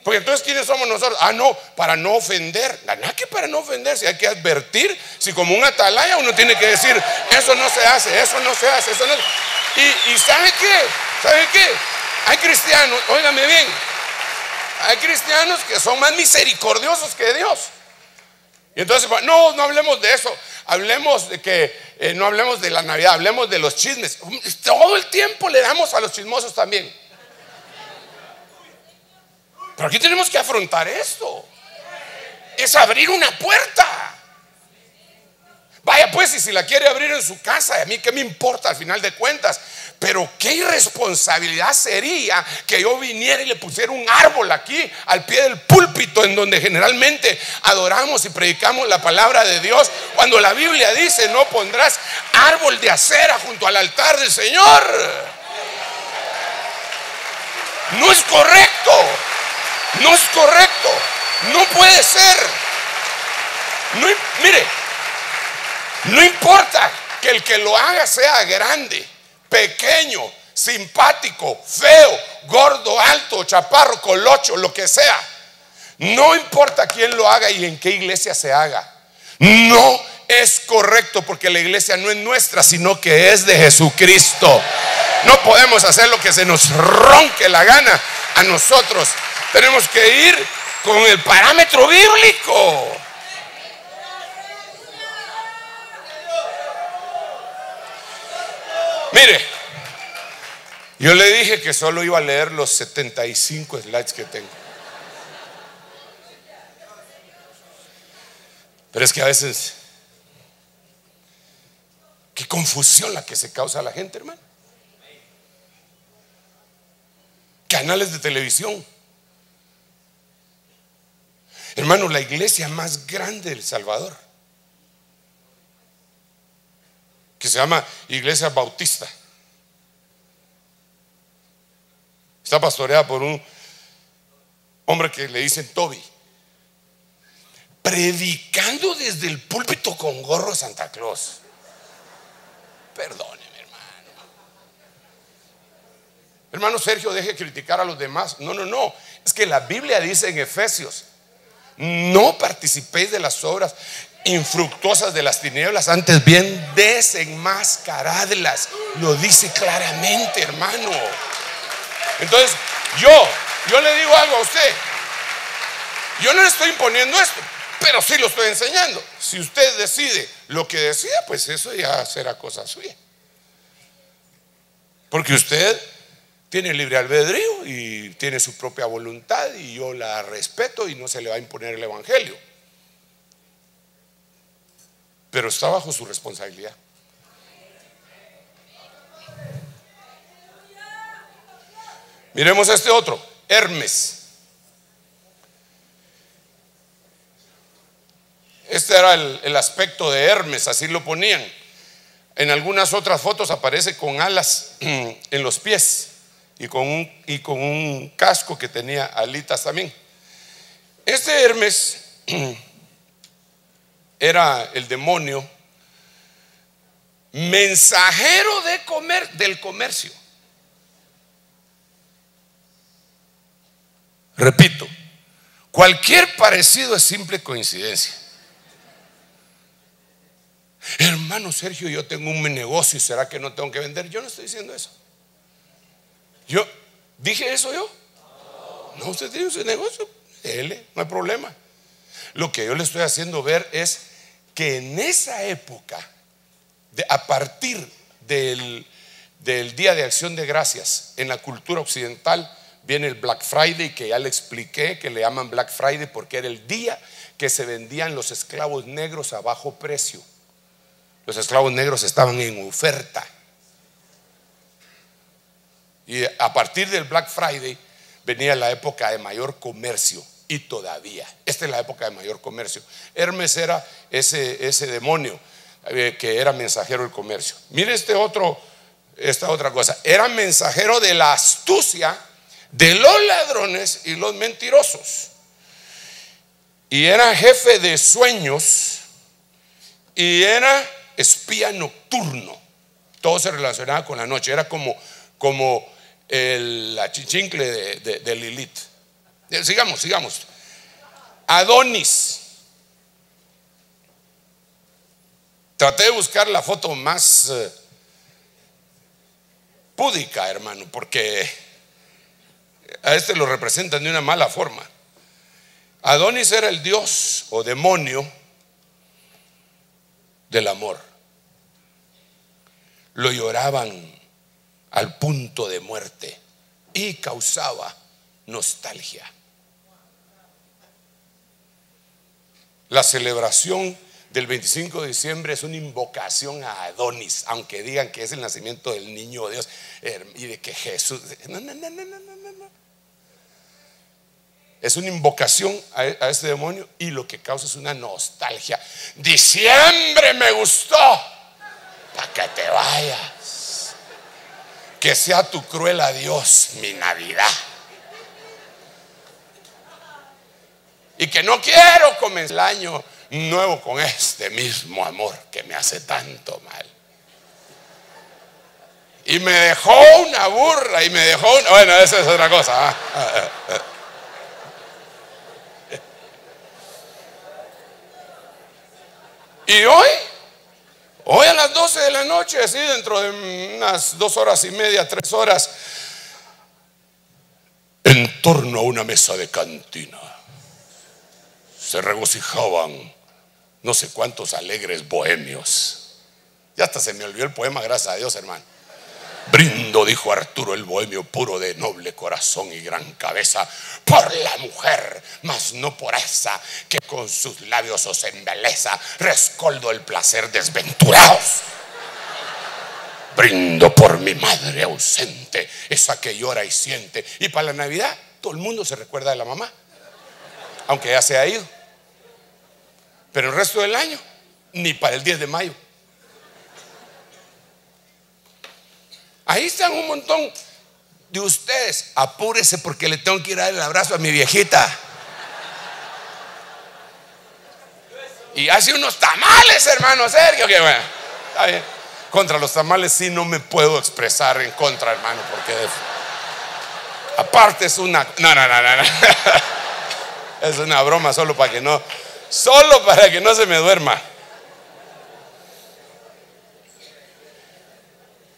Porque entonces, ¿quiénes somos nosotros? Ah, no, para no ofender. Nada que para no ofender, si hay que advertir, si como un atalaya uno tiene que decir, eso no se hace, eso no se hace, eso no. Y ¿sabe qué? ¿Sabe qué? Hay cristianos, óigame bien, hay cristianos que son más misericordiosos que Dios. Y entonces, no hablemos de eso. Hablemos de que no hablemos de la Navidad, hablemos de los chismes. Todo el tiempo le damos a los chismosos también. Pero aquí tenemos que afrontar esto. Es abrir una puerta. Vaya pues, y si la quiere abrir en su casa, a mí qué me importa al final de cuentas. Pero qué irresponsabilidad sería que yo viniera y le pusiera un árbol aquí al pie del púlpito en donde generalmente adoramos y predicamos la palabra de Dios, cuando la Biblia dice: no pondrás árbol de acera junto al altar del Señor. No es correcto. No es correcto. No puede ser. Mire, no importa que el que lo haga sea grande, pequeño, simpático, feo, gordo, alto, chaparro, colocho, lo que sea. No importa quién lo haga y en qué iglesia se haga. No es correcto, porque la iglesia no es nuestra, sino que es de Jesucristo. No podemos hacer lo que se nos ronque la gana a nosotros. Tenemos que ir con el parámetro bíblico. Mire, yo le dije que solo iba a leer los 75 slides que tengo. Pero es que a veces, qué confusión la que se causa a la gente, hermano. Canales de televisión. Hermano, la iglesia más grande de El Salvador, que se llama Iglesia Bautista, está pastoreada por un hombre que le dicen Toby, predicando desde el púlpito con gorro de Santa Claus. Perdóneme, hermano. Hermano Sergio, deje de criticar a los demás. No. Es que la Biblia dice en Efesios: no participéis de las obras infructuosas de las tinieblas, antes bien desenmascaradlas. Lo dice claramente, hermano. Entonces, yo le digo algo a usted. Yo no le estoy imponiendo esto, pero sí lo estoy enseñando. Si usted decide lo que decida, pues eso ya será cosa suya, porque usted tiene libre albedrío y tiene su propia voluntad, y yo la respeto y no se le va a imponer el evangelio, pero está bajo su responsabilidad. Miremos este otro, Hermes. Este era el aspecto de Hermes, así lo ponían. En algunas otras fotos aparece con alas en los pies y con un casco que tenía alitas también. Este Hermes era el demonio mensajero del comercio. Repito, cualquier parecido es simple coincidencia. Hermano Sergio, yo tengo un negocio, ¿será que no tengo que vender? Yo no estoy diciendo eso. ¿Yo dije eso yo? No, usted tiene su negocio, dele, no hay problema. Lo que yo le estoy haciendo ver es que en esa época, a partir del Día de Acción de Gracias, en la cultura occidental viene el Black Friday, que ya le expliqué que le llaman Black Friday porque era el día que se vendían los esclavos negros a bajo precio. Los esclavos negros estaban en oferta, y a partir del Black Friday venía la época de mayor comercio. Y todavía esta es la época de mayor comercio. Hermes era ese demonio que era mensajero del comercio. Mire esta otra cosa. Era mensajero de la astucia de los ladrones y los mentirosos, y era jefe de sueños, y era espía nocturno. Todo se relacionaba con la noche. Era como la chichincle de Lilith. Sigamos. Adonis. Traté de buscar la foto más púdica, hermano, porque a este lo representan de una mala forma. Adonis era el dios o demonio del amor. Lo lloraban al punto de muerte y causaba nostalgia. La celebración del 25 de diciembre es una invocación a Adonis, aunque digan que es el nacimiento del niño Dios y de que Jesús. No. Es una invocación a ese demonio, y lo que causa es una nostalgia. Diciembre me gustó, para que te vayas. Que sea tu cruel adiós mi Navidad. Y que no quiero comenzar el año nuevo con este mismo amor que me hace tanto mal. Y me dejó una burra y me dejó una... Bueno, esa es otra cosa. Y hoy a las 12 de la noche, así dentro de unas 2 horas y media, 3 horas, en torno a una mesa de cantina, se regocijaban no sé cuántos alegres bohemios. Ya hasta se me olvidó el poema, gracias a Dios, hermano. Brindo, dijo Arturo el bohemio, puro de noble corazón y gran cabeza, por la mujer, mas no por esa que con sus labios os embeleza, rescoldo el placer desventurados. Brindo por mi madre ausente, esa que llora y siente. Y para la Navidad todo el mundo se recuerda de la mamá, aunque ya se ha ido. Pero el resto del año, ni para el 10 de mayo. Ahí están un montón de ustedes. Apúrese porque le tengo que ir a dar el abrazo a mi viejita. Y hace unos tamales, hermano Sergio, que bueno, está bien. Contra los tamales sí no me puedo expresar en contra, hermano, porque aparte es una... No. Es una broma solo para que no se me duerma.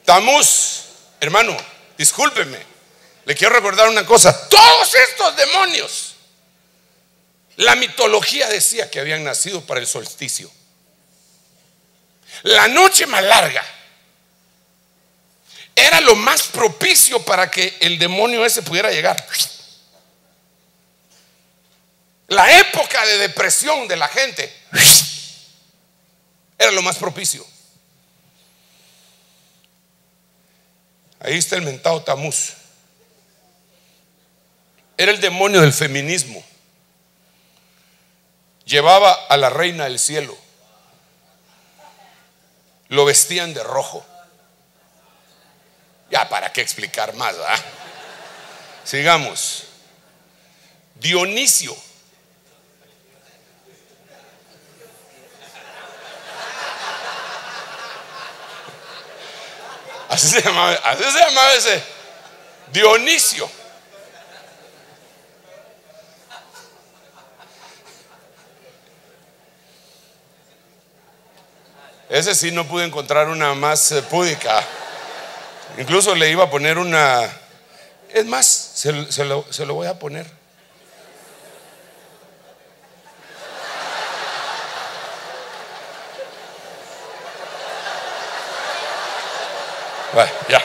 Tamuz, hermano, discúlpeme, le quiero recordar una cosa. Todos estos demonios, la mitología decía que habían nacido para el solsticio. La noche más larga era lo más propicio para que el demonio ese pudiera llegar. La época de depresión de la gente era lo más propicio. Ahí está el mentado Tamuz. Era el demonio del feminismo. Llevaba a la reina del cielo. Lo vestían de rojo. Ya, ¿para qué explicar más? ¿Ah? Sigamos. Dionisio. Así se llamaba ese Dionisio. Ese sí no pude encontrar una más púdica. Incluso le iba a poner una. Es más, se lo voy a poner. Bueno, ya.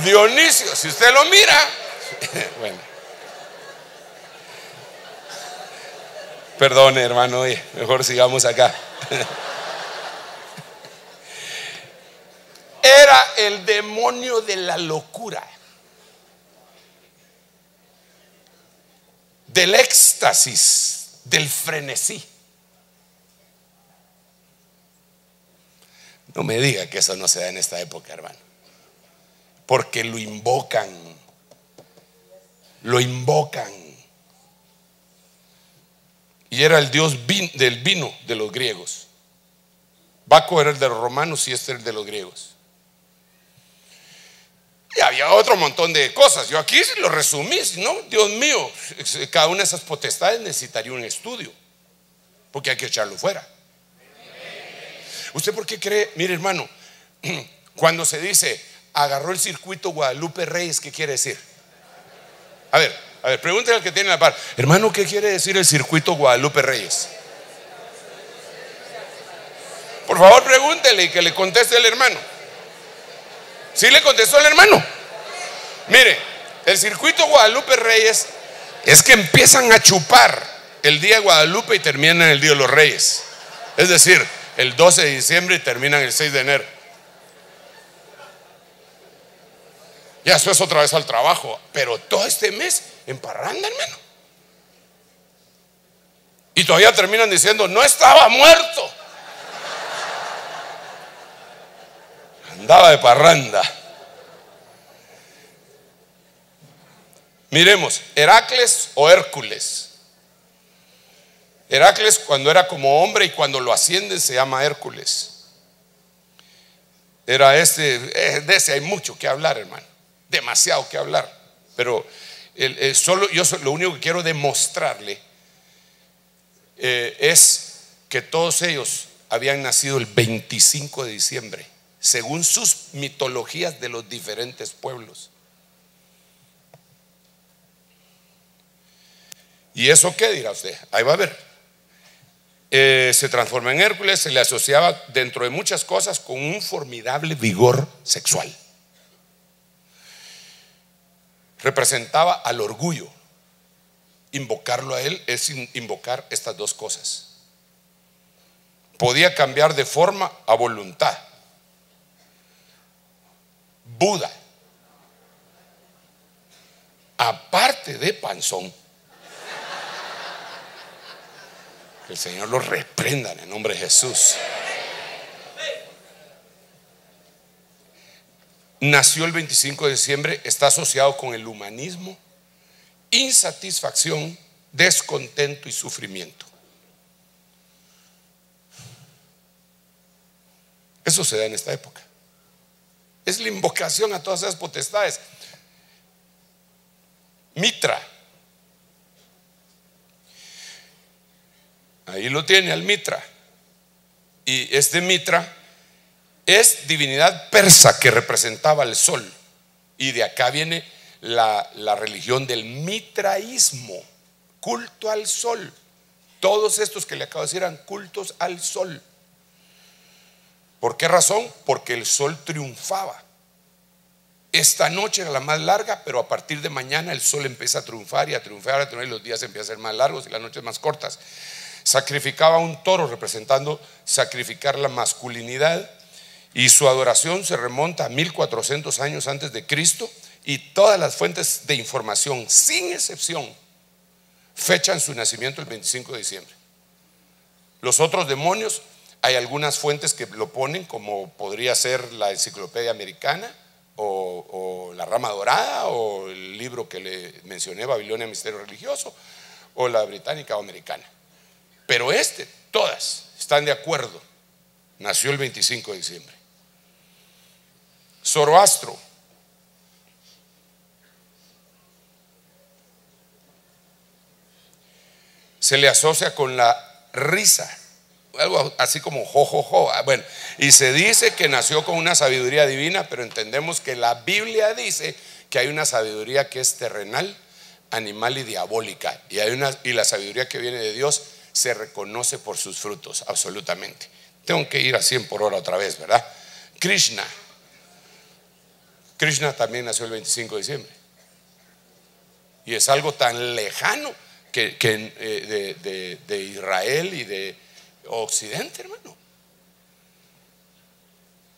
Dionisio, si usted lo mira, bueno. Perdone, hermano, mejor sigamos acá. Era el demonio de la locura, del éxtasis, del frenesí. No me diga que eso no se da en esta época, hermano, porque lo invocan. Y era el dios del vino de los griegos. Baco era el de los romanos y este era el de los griegos. Y había otro montón de cosas. Yo aquí lo resumí, ¿no? Dios mío, cada una de esas potestades necesitaría un estudio, porque hay que echarlo fuera. ¿Usted por qué cree? Mire, hermano, cuando se dice agarró el circuito Guadalupe Reyes, ¿qué quiere decir? A ver, pregúntale al que tiene la par. Hermano, ¿qué quiere decir el circuito Guadalupe Reyes? Por favor, pregúntele y que le conteste el hermano. ¿Sí le contestó el hermano? Mire, el circuito Guadalupe Reyes es que empiezan a chupar el día de Guadalupe y terminan el día de los Reyes. Es decir, el 12 de diciembre y terminan el 6 de enero. Ya después otra vez al trabajo. Pero todo este mes en parranda, hermano. Y todavía terminan diciendo: no estaba muerto, andaba de parranda. Miremos, Heracles o Hércules. Heracles cuando era como hombre, y cuando lo ascienden se llama Hércules. Era de ese hay mucho que hablar, hermano, demasiado que hablar. Pero Lo único que quiero demostrarle es que todos ellos habían nacido el 25 de diciembre, según sus mitologías de los diferentes pueblos. ¿Y eso qué dirá usted? Ahí va a ver. Se transforma en Hércules, se le asociaba dentro de muchas cosas con un formidable vigor sexual. Representaba al orgullo. Invocarlo a él es invocar estas dos cosas. Podía cambiar de forma a voluntad. Buda, aparte de panzón, que el Señor lo reprenda en el nombre de Jesús. Nació el 25 de diciembre, está asociado con el humanismo, insatisfacción, descontento y sufrimiento. Eso se da en esta época. Es la invocación a todas esas potestades. Mitra, ahí lo tiene al Mitra. Y este Mitra es divinidad persa que representaba al sol. Y de acá viene la religión del mitraísmo, culto al sol. Todos estos que le acabo de decir eran cultos al sol. ¿Por qué razón? Porque el sol triunfaba. Esta noche era la más larga, pero a partir de mañana el sol empieza a triunfar y a triunfar, y los días empiezan a ser más largos y las noches más cortas. Sacrificaba un toro, representando sacrificar la masculinidad, y su adoración se remonta a 1400 años antes de Cristo, y todas las fuentes de información, sin excepción, fechan su nacimiento el 25 de diciembre. Los otros demonios, hay algunas fuentes que lo ponen, como podría ser la Enciclopedia Americana o la Rama Dorada, o el libro que le mencioné, Babilonia, Misterio Religioso, o la Británica o Americana. Pero todas están de acuerdo. Nació el 25 de diciembre. Zoroastro, se le asocia con la risa, algo así como jojojo. Bueno, y se dice que nació con una sabiduría divina, pero entendemos que la Biblia dice que hay una sabiduría que es terrenal, animal y diabólica, y la sabiduría que viene de Dios se reconoce por sus frutos, absolutamente. Tengo que ir a 100 por hora otra vez, ¿verdad? Krishna también nació el 25 de diciembre, y es algo tan lejano que de Israel y de Occidente, hermano.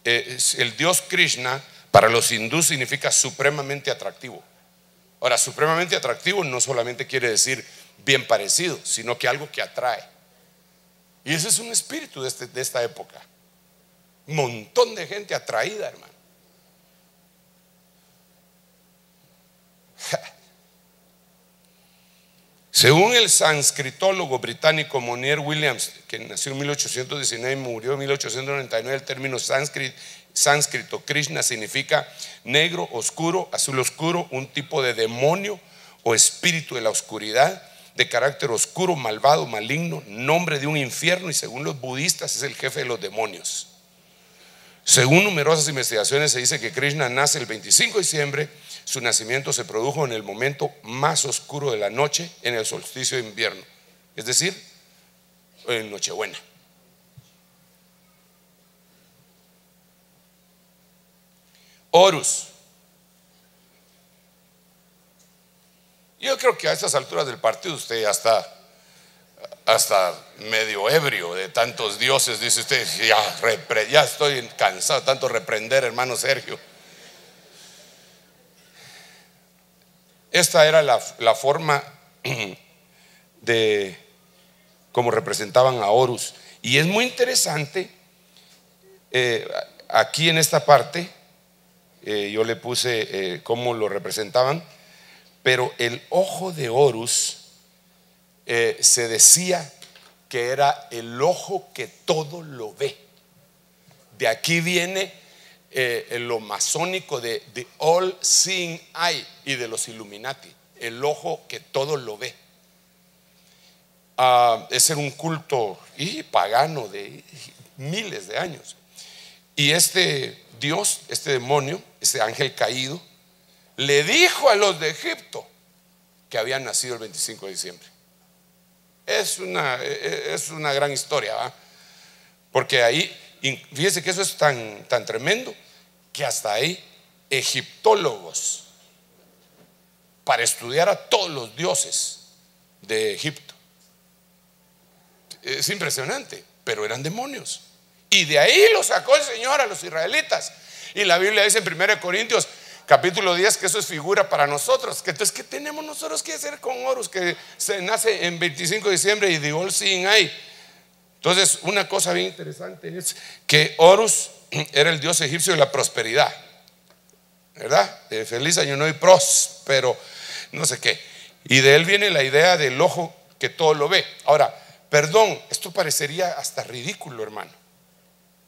El dios Krishna para los hindúes significa supremamente atractivo. Ahora, supremamente atractivo no solamente quiere decir bien parecido, sino que algo que atrae. Y ese es un espíritu de esta época. Un montón de gente atraída, hermano. Según el sanscritólogo británico Monier Williams, que nació en 1819 y murió en 1899, el término sánscrito Krishna significa negro, oscuro, azul oscuro, un tipo de demonio o espíritu de la oscuridad, de carácter oscuro, malvado, maligno, nombre de un infierno, y según los budistas es el jefe de los demonios. Según numerosas investigaciones se dice que Krishna nace el 25 de diciembre. Su nacimiento se produjo en el momento más oscuro de la noche, en el solsticio de invierno, es decir, en Nochebuena. Horus. Yo creo que a estas alturas del partido usted ya está hasta medio ebrio de tantos dioses, dice usted. Ya estoy cansado de tanto reprender, hermano Sergio. Esta era la forma de cómo representaban a Horus. Y es muy interesante, aquí en esta parte yo le puse cómo lo representaban, pero el ojo de Horus se decía que era el ojo que todo lo ve. De aquí viene lo masónico de The All Seeing Eye y de los Illuminati. el ojo que todo lo ve. Ese era un culto pagano de miles de años. Y este Dios, este demonio, este ángel caído, le dijo a los de Egipto que habían nacido el 25 de diciembre. Es una gran historia, ¿va? Porque ahí, fíjese que eso es tan tremendo que hasta ahí egiptólogos, para estudiar a todos los dioses de Egipto. Es impresionante, pero eran demonios. Y de ahí lo sacó el Señor a los israelitas. Y la Biblia dice en 1 Corintios capítulo 10 que eso es figura para nosotros. Que entonces, ¿qué tenemos nosotros que hacer con Horus, que se nace en 25 de diciembre y de All Seeing Eye? Entonces, una cosa bien interesante es que Horus era el dios egipcio de la prosperidad, ¿verdad? Feliz año nuevo y próspero, no sé qué. Y de él viene la idea del ojo que todo lo ve. Ahora, perdón, esto parecería hasta ridículo, hermano,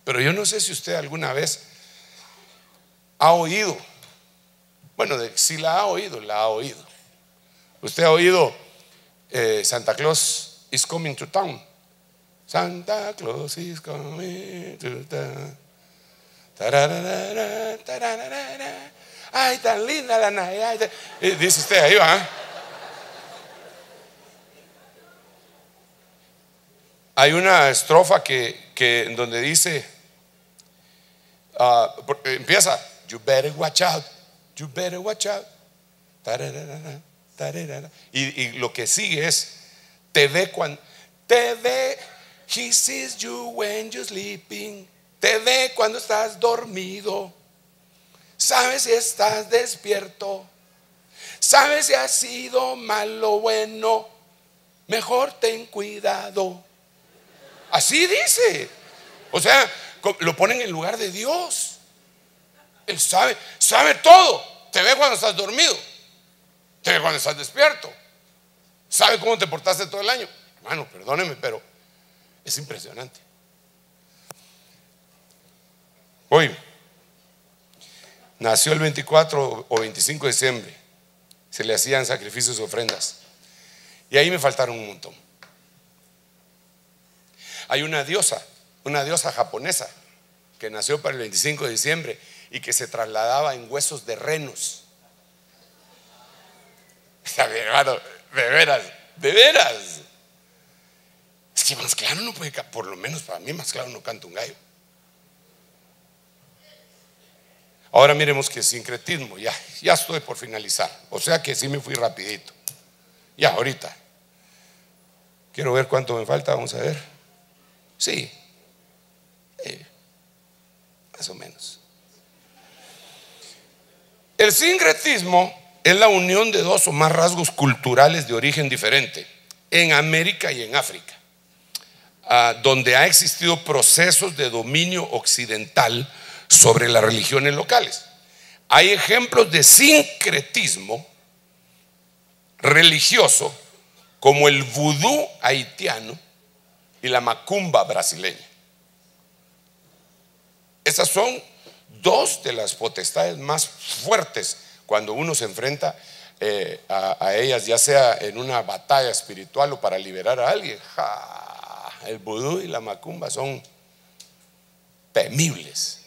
pero yo no sé si usted alguna vez ha oído, bueno, si la ha oído, la ha oído. Usted ha oído Santa Claus is coming to town. Santa Claus is coming to town. Tararara, tararara. Ay, tan linda la Navidad. Dice usted, ahí va. Hay una estrofa que donde dice, empieza, you better watch out, you better watch out. Tararara, tararara. Y lo que sigue es, te ve, he sees you when you're sleeping. Te ve cuando estás dormido. Sabes si estás despierto. Sabes si has sido malo o bueno. Mejor ten cuidado. Así dice. O sea, lo ponen en lugar de Dios. Él sabe todo. Te ve cuando estás dormido. Te ve cuando estás despierto. Sabe cómo te portaste todo el año. Hermano, perdóneme, pero es impresionante. Hoy nació el 24 o 25 de diciembre. Se le hacían sacrificios y ofrendas. Y ahí me faltaron un montón. Hay una diosa japonesa que nació para el 25 de diciembre y que se trasladaba en huesos de renos. Hermano, de veras. Es que más claro no puede, por lo menos para mí más claro no canta un gallo. Ahora miremos que sincretismo, ya estoy por finalizar. O sea que sí me fui rapidito. Ya ahorita. Quiero ver cuánto me falta, vamos a ver. Sí, más o menos. El sincretismo es la unión de dos o más rasgos culturales de origen diferente en América y en África, donde ha existido procesos de dominio occidental sobre las religiones locales. Hay ejemplos de sincretismo religioso como el vudú haitiano y la macumba brasileña. Esas son dos de las potestades más fuertes cuando uno se enfrenta a ellas, ya sea en una batalla espiritual o para liberar a alguien. El vudú y la macumba son temibles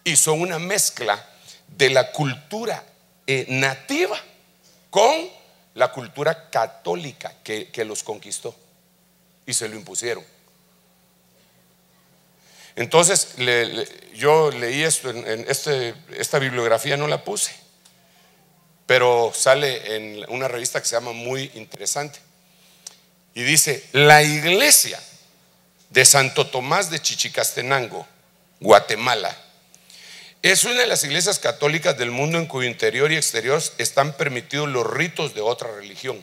y son una mezcla de la cultura nativa con la cultura católica que los conquistó y se lo impusieron. Entonces yo leí esto en esta bibliografía, no la puse, pero sale en una revista que se llama Muy Interesante y dice: la iglesia de Santo Tomás de Chichicastenango, Guatemala, es una de las iglesias católicas del mundo en cuyo interior y exterior están permitidos los ritos de otra religión,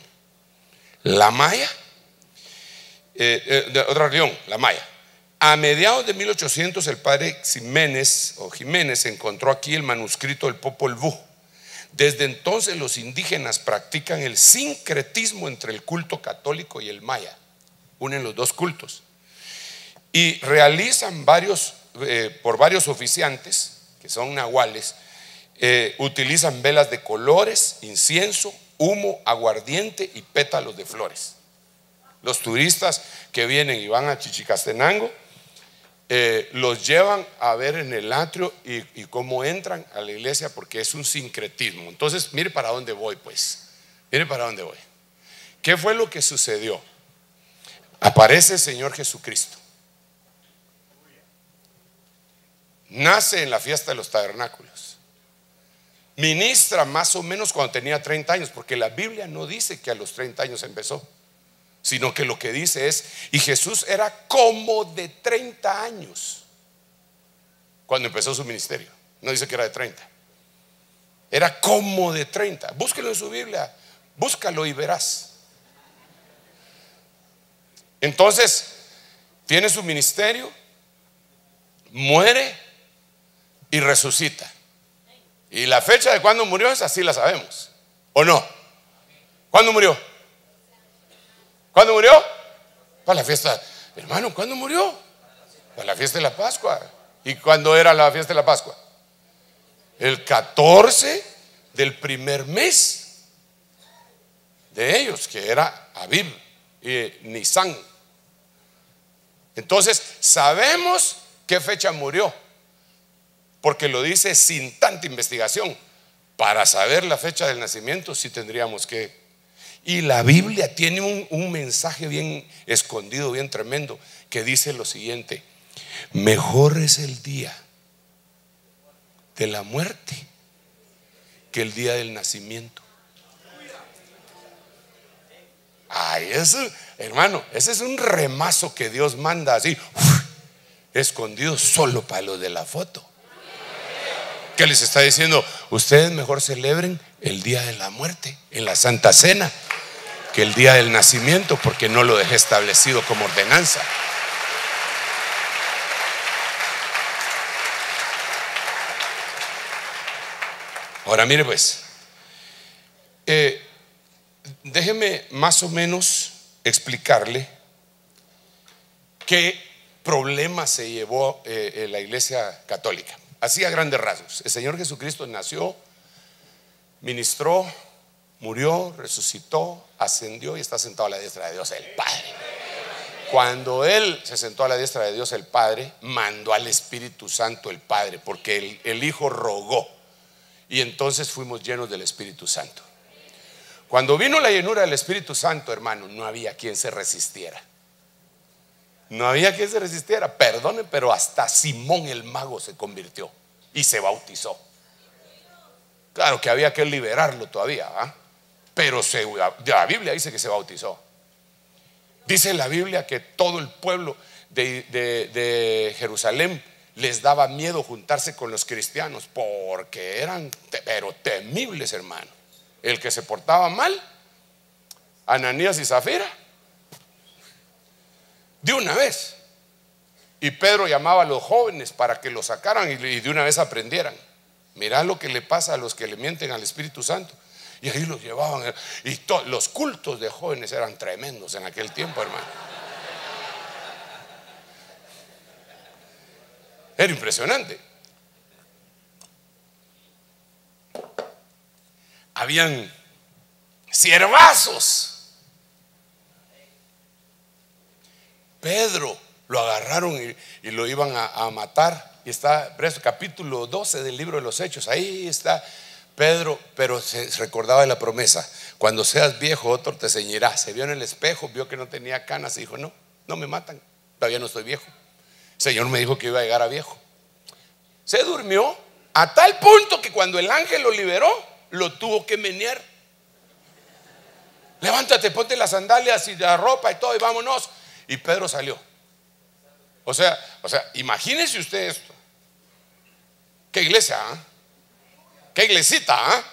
la maya. De otra religión, la maya. A mediados de 1800 el padre Jiménez encontró aquí el manuscrito del Popol Vuh. Desde entonces los indígenas practican el sincretismo entre el culto católico y el maya. Unen los dos cultos y realizan por varios oficiantes que son nahuales, utilizan velas de colores, incienso, humo, aguardiente y pétalos de flores. Los turistas que vienen y van a Chichicastenango los llevan a ver en el atrio y cómo entran a la iglesia, porque es un sincretismo. Entonces, mire para dónde voy, pues. Mire para dónde voy. ¿Qué fue lo que sucedió? Aparece el Señor Jesucristo. Nace en la fiesta de los tabernáculos. Ministra más o menos cuando tenía 30 años, porque la Biblia no dice que a los 30 años empezó, sino que lo que dice es, y Jesús era como de 30 años cuando empezó su ministerio. No dice que era de 30, era como de 30. Búsquelo en su Biblia, búscalo y verás. Entonces tiene su ministerio, muere y resucita. Y la fecha de cuando murió es así, la sabemos, ¿o no? ¿Cuándo murió? ¿Cuándo murió? Para la fiesta, hermano, ¿cuándo murió? Para la fiesta de la Pascua. ¿Y cuándo era la fiesta de la Pascua? El 14 del primer mes de ellos, que era Abib y Nisan. Entonces sabemos qué fecha murió, porque lo dice sin tanta investigación. Para saber la fecha del nacimiento sí tendríamos que. Y la Biblia tiene un mensaje bien escondido, bien tremendo, que dice lo siguiente: mejor es el día de la muerte que el día del nacimiento. Ay, eso, hermano, ese es un remazo que Dios manda así, escondido solo para los de la foto. ¿Qué les está diciendo? Ustedes mejor celebren el día de la muerte en la Santa Cena que el día del nacimiento, porque no lo dejé establecido como ordenanza. Ahora mire pues, déjeme más o menos explicarle qué problema se llevó la Iglesia Católica. Así a grandes rasgos. El Señor Jesucristo nació, ministró, murió, resucitó, ascendió y está sentado a la diestra de Dios el Padre. Cuando Él se sentó a la diestra de Dios el Padre, mandó al Espíritu Santo el Padre, porque el Hijo rogó, y entonces fuimos llenos del Espíritu Santo. Cuando vino la llenura del Espíritu Santo, hermano, no había quien se resistiera. No había quien se resistiera. Perdone, pero hasta Simón el mago se convirtió y se bautizó. Claro que había que liberarlo todavía, ¿eh? Pero la Biblia dice que se bautizó. Dice la Biblia que todo el pueblo de Jerusalén les daba miedo juntarse con los cristianos, porque eran pero temibles, hermano. El que se portaba mal, Ananías y Zafira, de una vez. Y Pedro llamaba a los jóvenes para que lo sacaran y de una vez aprendieran. Mirá lo que le pasa a los que le mienten al Espíritu Santo. Y ahí los llevaban. Y los cultos de jóvenes eran tremendos en aquel tiempo, hermano. Era impresionante. Habían ciervazos. Pedro lo agarraron y lo iban a matar. Y está preso, capítulo 12 del libro de los Hechos. Ahí está Pedro, pero se recordaba de la promesa: cuando seas viejo, otro te ceñirá. Se vio en el espejo, vio que no tenía canas y dijo: no, no me matan, todavía no estoy viejo. El Señor me dijo que iba a llegar a viejo. Se durmió a tal punto que cuando el ángel lo liberó, lo tuvo que menear. Levántate, ponte las sandalias y la ropa y todo y vámonos. Y Pedro salió. O sea, imagínese usted esto. ¿Qué iglesia? ¿Eh? ¿Qué iglesita? ¿Eh?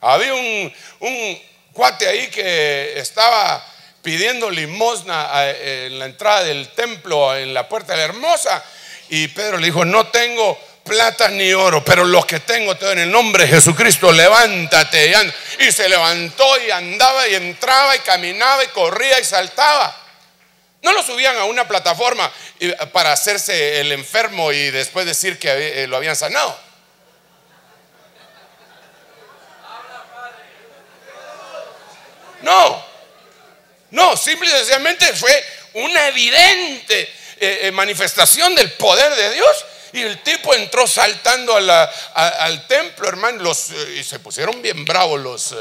Había un cuate ahí que estaba pidiendo limosna en la entrada del templo, en la puerta de la Hermosa, y Pedro le dijo: no tengo plata ni oro, pero lo que tengo te doy, en el nombre de Jesucristo, levántate. Y se levantó y andaba y entraba y caminaba y corría y saltaba. No lo subían a una plataforma para hacerse el enfermo y después decir que lo habían sanado. No, simple y sencillamente fue una evidente manifestación del poder de Dios. Y el tipo entró saltando al templo, hermano, y se pusieron bien bravos los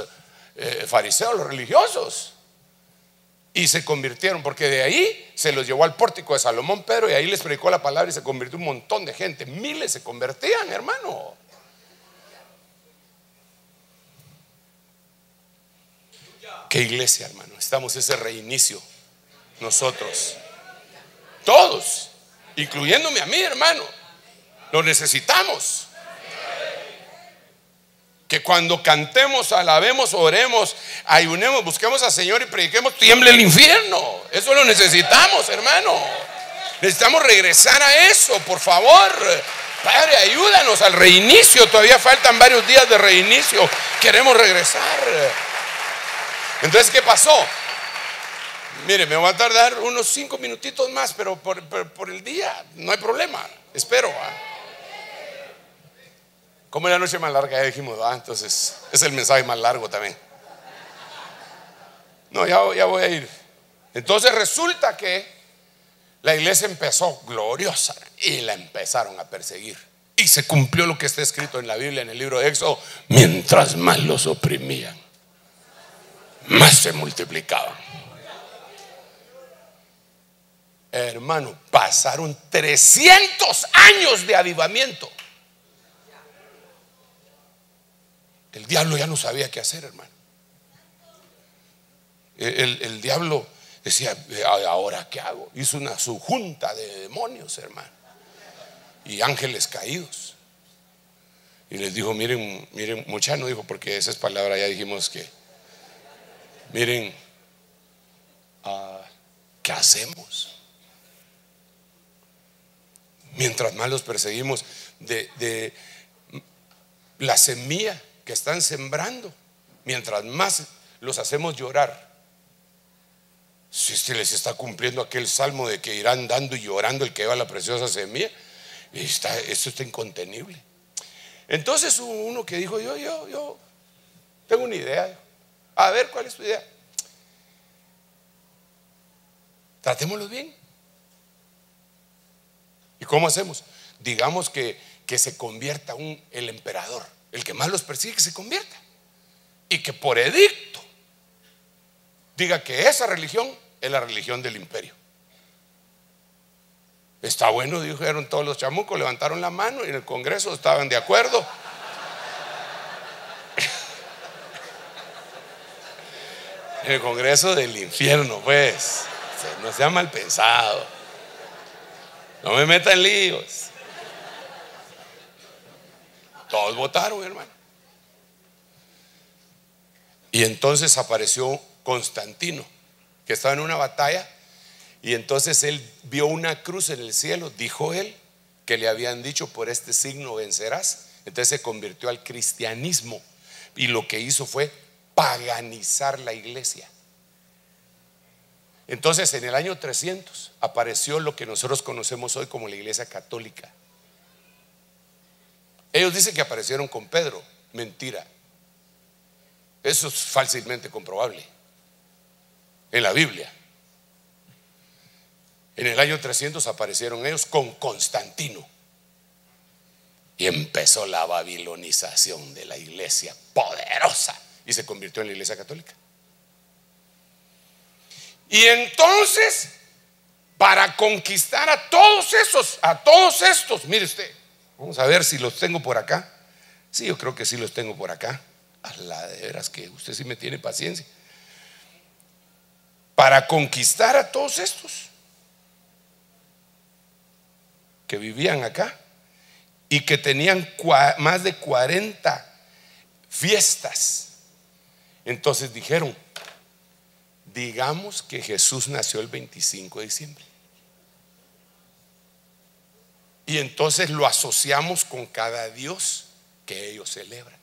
fariseos, los religiosos. Y se convirtieron, porque de ahí se los llevó al pórtico de Salomón Pedro, y ahí les predicó la palabra y se convirtió un montón de gente. Miles se convertían, hermano. ¿Qué iglesia, hermano? Estamos ese reinicio nosotros, todos, incluyéndome a mí, hermano. Lo necesitamos. Que cuando cantemos, alabemos, oremos, ayunemos, busquemos al Señor y prediquemos, tiemble el infierno. Eso lo necesitamos, hermano. Necesitamos regresar a eso, por favor. Padre, ayúdanos al reinicio. Todavía faltan varios días de reinicio. Queremos regresar. Entonces, ¿qué pasó? Mire, me va a tardar unos 5 minutitos más, pero por el día no hay problema. Espero. Como es la noche más larga, ya dijimos, entonces es el mensaje más largo también. No, ya voy a ir. Entonces resulta que la iglesia empezó gloriosa y la empezaron a perseguir. Y se cumplió lo que está escrito en la Biblia, en el libro de Éxodo: mientras más los oprimían, más se multiplicaban. Hermano, pasaron 300 años de avivamiento. El diablo ya no sabía qué hacer, hermano. El diablo decía: ¿ahora qué hago? Hizo una subjunta de demonios, hermano, y ángeles caídos. Y les dijo: miren, muchachos, no dijo, porque esa es palabra, ya dijimos que, miren, ¿qué hacemos? Mientras más los perseguimos, de la semilla que están sembrando, mientras más los hacemos llorar. Si se les está cumpliendo aquel salmo de que irán dando y llorando el que lleva la preciosa semilla, esto está incontenible. Entonces hubo uno que dijo: yo tengo una idea. A ver, ¿cuál es tu idea? Tratémoslos bien. ¿Y cómo hacemos? Digamos que se convierta el emperador, el que más los persigue, que se convierta, y que por edicto diga que esa religión es la religión del imperio. Está bueno, dijeron todos los chamucos, levantaron la mano y en el Congreso estaban de acuerdo. En el Congreso del infierno, pues, no sea mal pensado, no me metan líos. Todos votaron, hermano. Y entonces apareció Constantino, que estaba en una batalla, y entonces él vio una cruz en el cielo. Dijo él que le habían dicho: por este signo vencerás. Entonces se convirtió al cristianismo, y lo que hizo fue paganizar la iglesia. Entonces en el año 300 apareció lo que nosotros conocemos hoy como la iglesia católica. Ellos dicen que aparecieron con Pedro. Mentira. Eso es fácilmente comprobable en la Biblia. En el año 300 aparecieron ellos con Constantino, y empezó la babilonización de la iglesia poderosa, y se convirtió en la iglesia católica. Y entonces, para conquistar a todos estos, mire usted, vamos a ver si los tengo por acá. Sí, yo creo que sí los tengo por acá. A la de veras que usted sí me tiene paciencia. Para conquistar a todos estos que vivían acá y que tenían más de 40 fiestas, entonces dijeron: digamos que Jesús nació el 25 de diciembre. Y entonces lo asociamos con cada dios que ellos celebran,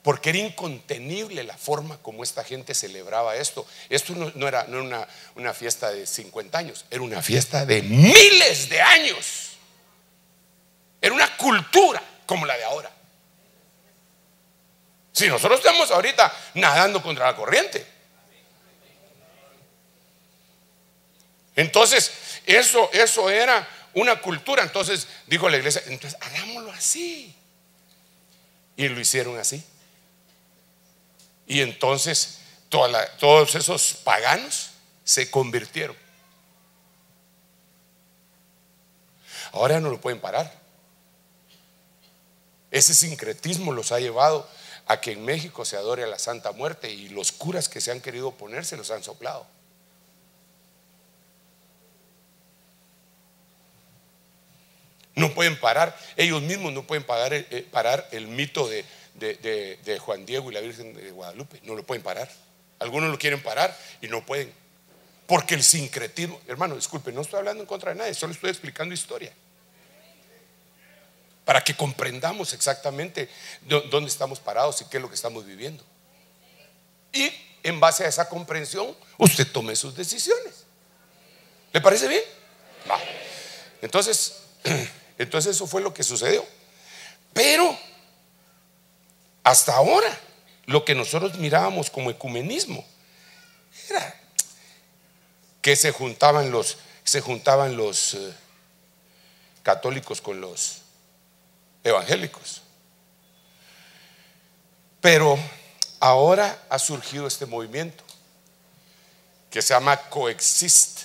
porque era incontenible la forma como esta gente celebraba esto. Esto no era una fiesta de 50 años, era una fiesta de miles de años. Era una cultura como la de ahora. Si nosotros estamos ahorita nadando contra la corriente. Entonces, eso era una cultura. Entonces dijo la iglesia, entonces hagámoslo así. Y lo hicieron así. Y entonces todos esos paganos se convirtieron. Ahora ya no lo pueden parar. Ese sincretismo los ha llevado a que en México se adore a la Santa Muerte, y los curas que se han querido oponer se los han soplado. No pueden parar, ellos mismos no pueden parar el mito de Juan Diego y la Virgen de Guadalupe. No lo pueden parar. Algunos lo quieren parar y no pueden, porque el sincretismo, hermano, disculpe, no estoy hablando en contra de nadie, solo estoy explicando historia para que comprendamos exactamente dónde estamos parados y qué es lo que estamos viviendo. Y en base a esa comprensión, usted tome sus decisiones. ¿Le parece bien? Va. Entonces eso fue lo que sucedió. Pero hasta ahora, lo que nosotros mirábamos como ecumenismo era que se juntaban los católicos con los evangélicos. Pero ahora ha surgido este movimiento que se llama Coexist,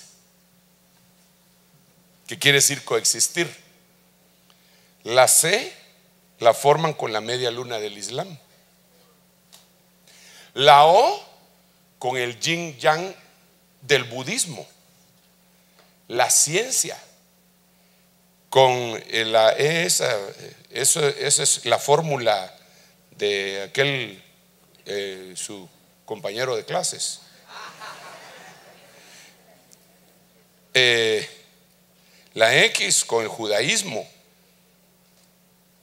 que quiere decir coexistir. La C la forman con la media luna del Islam, la O con el yin yang del budismo, la ciencia con la E, esa es la fórmula de aquel su compañero de clases. La X con el judaísmo,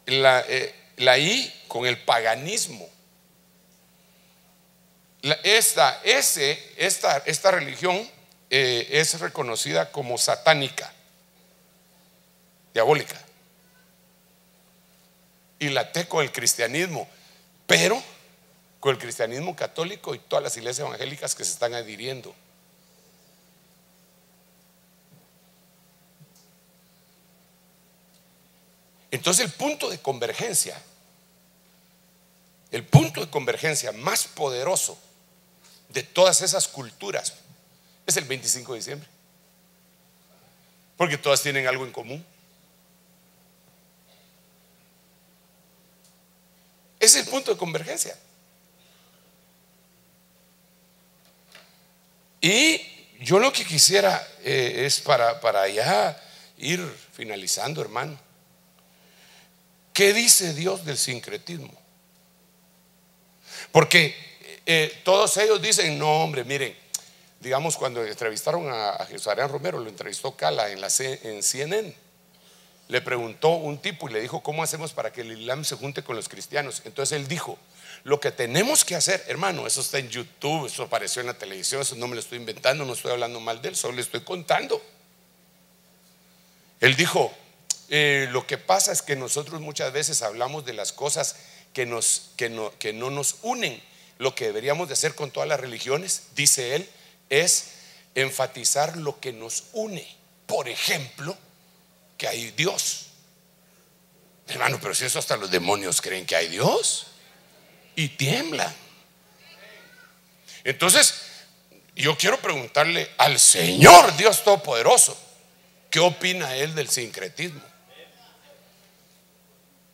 la I con el paganismo. Esta religión es reconocida como satánica, diabólica. Y la T con el cristianismo, pero con el cristianismo católico y todas las iglesias evangélicas que se están adhiriendo. Entonces el punto de convergencia más poderoso de todas esas culturas es el 25 de diciembre, porque todas tienen algo en común. Es el punto de convergencia. Y yo lo que quisiera es para ya ir finalizando, hermano. ¿Qué dice Dios del sincretismo? Porque todos ellos dicen, no hombre, miren, digamos cuando entrevistaron a Jesusalén Romero, lo entrevistó Cala en CNN. Le preguntó un tipo y le dijo, ¿cómo hacemos para que el Islam se junte con los cristianos? Entonces él dijo, lo que tenemos que hacer, hermano, eso está en YouTube, eso apareció en la televisión, eso no me lo estoy inventando, no estoy hablando mal de él, solo le estoy contando. Él dijo, lo que pasa es que nosotros muchas veces hablamos de las cosas que no nos unen. Lo que deberíamos de hacer con todas las religiones, dice él, es enfatizar lo que nos une. Por ejemplo, que hay Dios. Hermano, pero si eso hasta los demonios creen que hay Dios y tiemblan. Entonces yo quiero preguntarle al Señor Dios Todopoderoso, ¿qué opina él del sincretismo?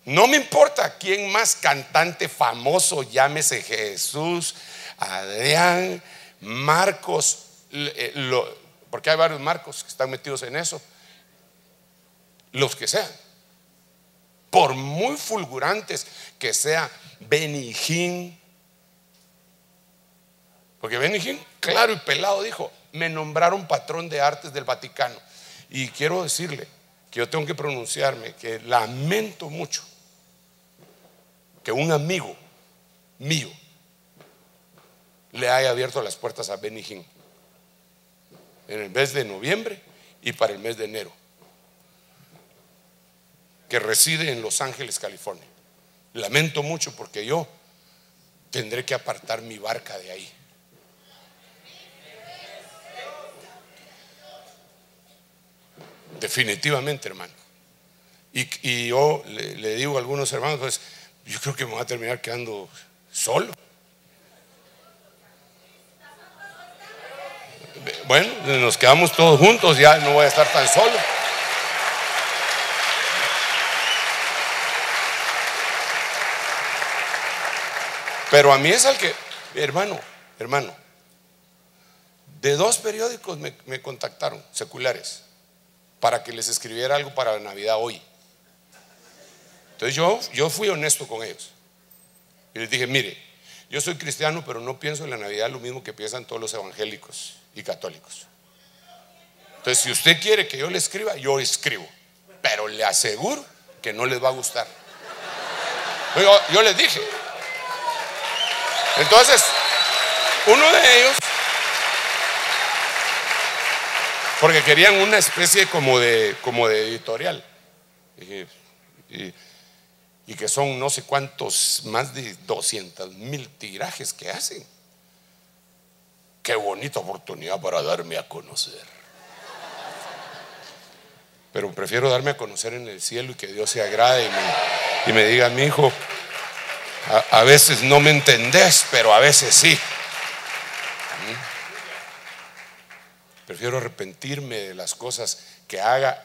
No me importa quién más cantante famoso, llámese Jesús, Adrián, Marcos, porque hay varios Marcos que están metidos en eso, los que sean, por muy fulgurantes que sea Benny Hinn, porque Benny Hinn, claro y pelado, dijo, me nombraron patrón de artes del Vaticano. Y quiero decirle que yo tengo que pronunciarme, que lamento mucho que un amigo mío le haya abierto las puertas a Benny Hinn en el mes de noviembre y para el mes de enero, que reside en Los Ángeles, California. Lamento mucho porque yo tendré que apartar mi barca de ahí. Definitivamente, hermano. Y yo le digo a algunos hermanos, pues yo creo que me voy a terminar quedando solo. Bueno, nos quedamos todos juntos, ya no voy a estar tan solo. Pero a mí es al que, hermano, de 2 periódicos me contactaron, seculares, para que les escribiera algo para la Navidad hoy. Entonces yo fui honesto con ellos y les dije: mire, yo soy cristiano, pero no pienso en la Navidad lo mismo que piensan todos los evangélicos y católicos. Entonces, si usted quiere que yo le escriba, yo escribo, pero le aseguro que no les va a gustar. Yo les dije. Entonces, uno de ellos, porque querían una especie como de editorial, y que son no sé cuántos, más de 200,000 tirajes que hacen. Qué bonita oportunidad para darme a conocer. Pero prefiero darme a conocer en el cielo y que Dios se agrade y me diga: mi hijo, a veces no me entendés, pero a veces sí. Prefiero arrepentirme de las cosas que haga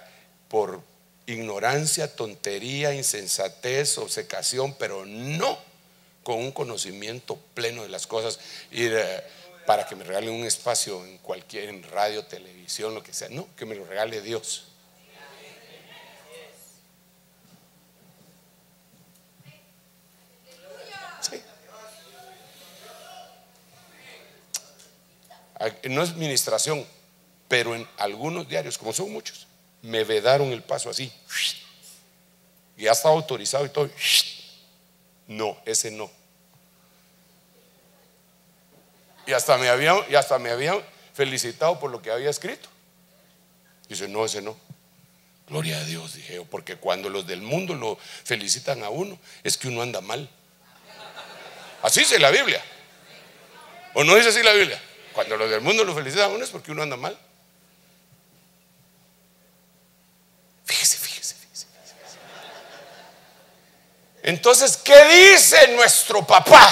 por ignorancia, tontería, insensatez, obcecación, pero no con un conocimiento pleno de las cosas. Para que me regalen un espacio en radio, televisión, lo que sea. No, que me lo regale Dios. Sí. No es ministración, pero en algunos diarios, como son muchos, me vedaron el paso así. Y ya estaba autorizado y todo. No, ese no. Y hasta me habían felicitado por lo que había escrito. Dice: no, ese no. Gloria a Dios, dije yo, porque cuando los del mundo lo felicitan a uno, es que uno anda mal. Así dice la Biblia. ¿O no dice así la Biblia? Cuando los del mundo lo felicitan a uno es porque uno anda mal. Fíjese. Entonces, ¿qué dice nuestro papá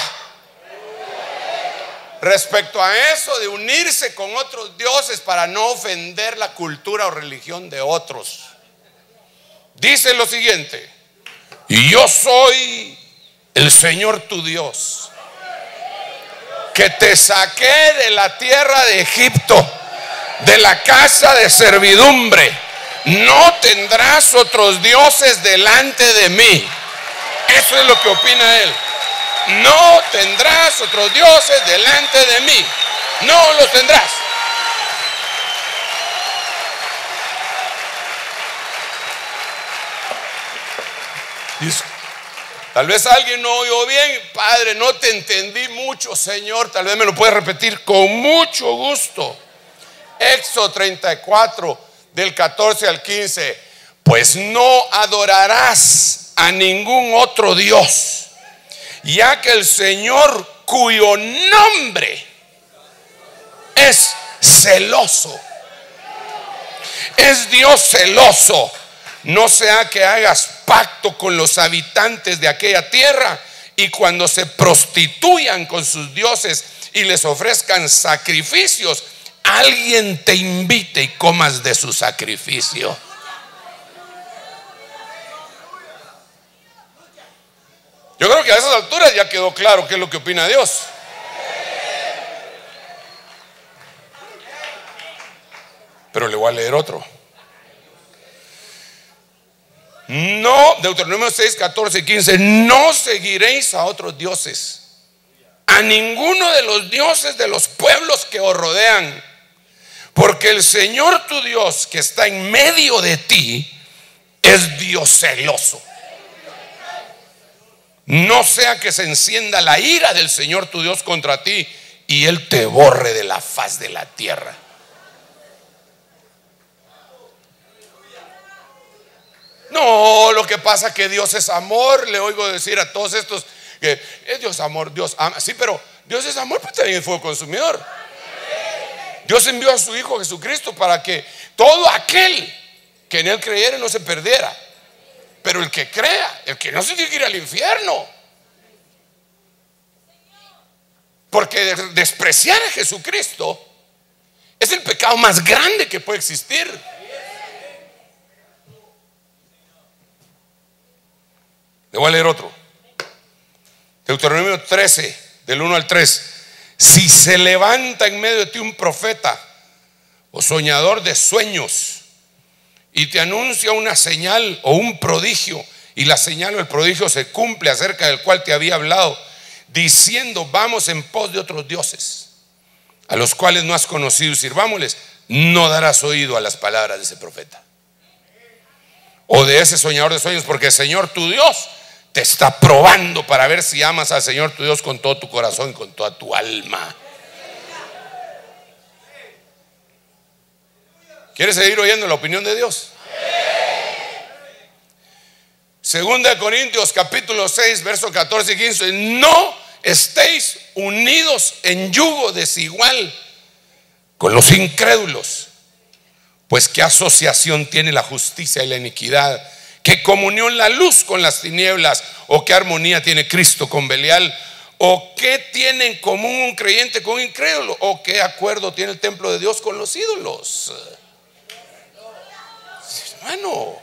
respecto a eso de unirse con otros dioses para no ofender la cultura o religión de otros? Dice lo siguiente: y yo soy el Señor tu Dios, que te saqué de la tierra de Egipto, de la casa de servidumbre. No tendrás otros dioses delante de mí. Eso es lo que opina él. No tendrás otros dioses delante de mí. No los tendrás. Tal vez alguien no oyó bien: padre, no te entendí mucho, Señor. Tal vez me lo puedes repetir con mucho gusto. Éxodo 34, del 14 al 15. Pues no adorarás a ningún otro Dios, ya que el Señor, cuyo nombre es celoso, es Dios celoso, no sea que hagas pacto con los habitantes de aquella tierra y cuando se prostituyan con sus dioses y les ofrezcan sacrificios, alguien te invite y comas de su sacrificio. Yo creo que a esas alturas ya quedó claro qué es lo que opina Dios. Pero le voy a leer otro. No, Deuteronomio 6, 14 y 15. No seguiréis a otros dioses, a ninguno de los dioses de los pueblos que os rodean, porque el Señor tu Dios, que está en medio de ti, es Dios celoso. No sea que se encienda la ira del Señor tu Dios contra ti y Él te borre de la faz de la tierra. No, lo que pasa es que Dios es amor. Le oigo decir a todos estos que Dios es amor, Dios ama. Sí, pero Dios es amor, pero también es fuego consumidor. Dios envió a su Hijo Jesucristo para que todo aquel que en Él creyera no se perdiera, pero el que crea, el que no se tiene que ir al infierno. Porque despreciar a Jesucristo es el pecado más grande que puede existir. Le voy a leer otro. Deuteronomio 13, del 1 al 3. Si se levanta en medio de ti un profeta o soñador de sueños y te anuncia una señal o un prodigio, y la señal o el prodigio se cumple acerca del cual te había hablado, diciendo vamos en pos de otros dioses a los cuales no has conocido y sirvámosles, no darás oído a las palabras de ese profeta o de ese soñador de sueños, porque el Señor tu Dios te está probando para ver si amas al Señor tu Dios con todo tu corazón y con toda tu alma. ¿Quieres seguir oyendo la opinión de Dios? Segunda de Corintios capítulo 6 versos 14 y 15. No estéis unidos en yugo desigual con los incrédulos, pues qué asociación tiene la justicia y la iniquidad, qué comunión la luz con las tinieblas, o qué armonía tiene Cristo con Belial, o qué tiene en común un creyente con un incrédulo, o qué acuerdo tiene el templo de Dios con los ídolos. Hermano,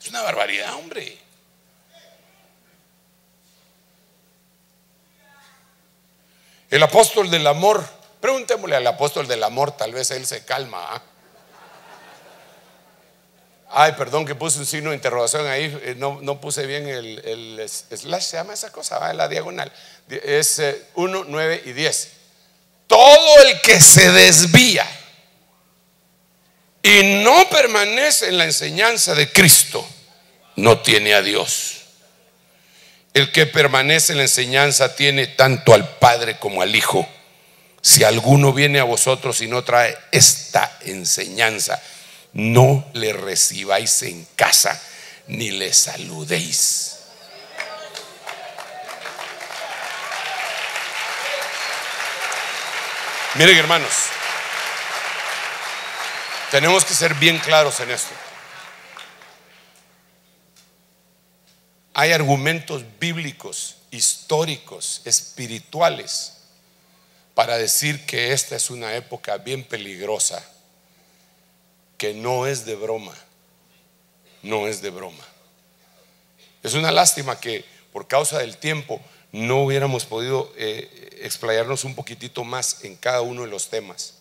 es una barbaridad, hombre. El apóstol del amor, preguntémosle al apóstol del amor, tal vez él se calma. Ay, perdón que puse un signo de interrogación ahí, no puse bien el slash, se llama esa cosa, va en la diagonal. Es 1, 9 y 10. Todo el que se desvía y no permanece en la enseñanza de Cristo no tiene a Dios. El que permanece en la enseñanza tiene tanto al Padre como al Hijo. Si alguno viene a vosotros y no trae esta enseñanza, no le recibáis en casa ni le saludéis. Miren, hermanos, tenemos que ser bien claros en esto. Hay argumentos bíblicos, históricos, espirituales para decir que esta es una época bien peligrosa, que no es de broma, no es de broma. Es una lástima que por causa del tiempo no hubiéramos podido explayarnos un poquitito más en cada uno de los temas.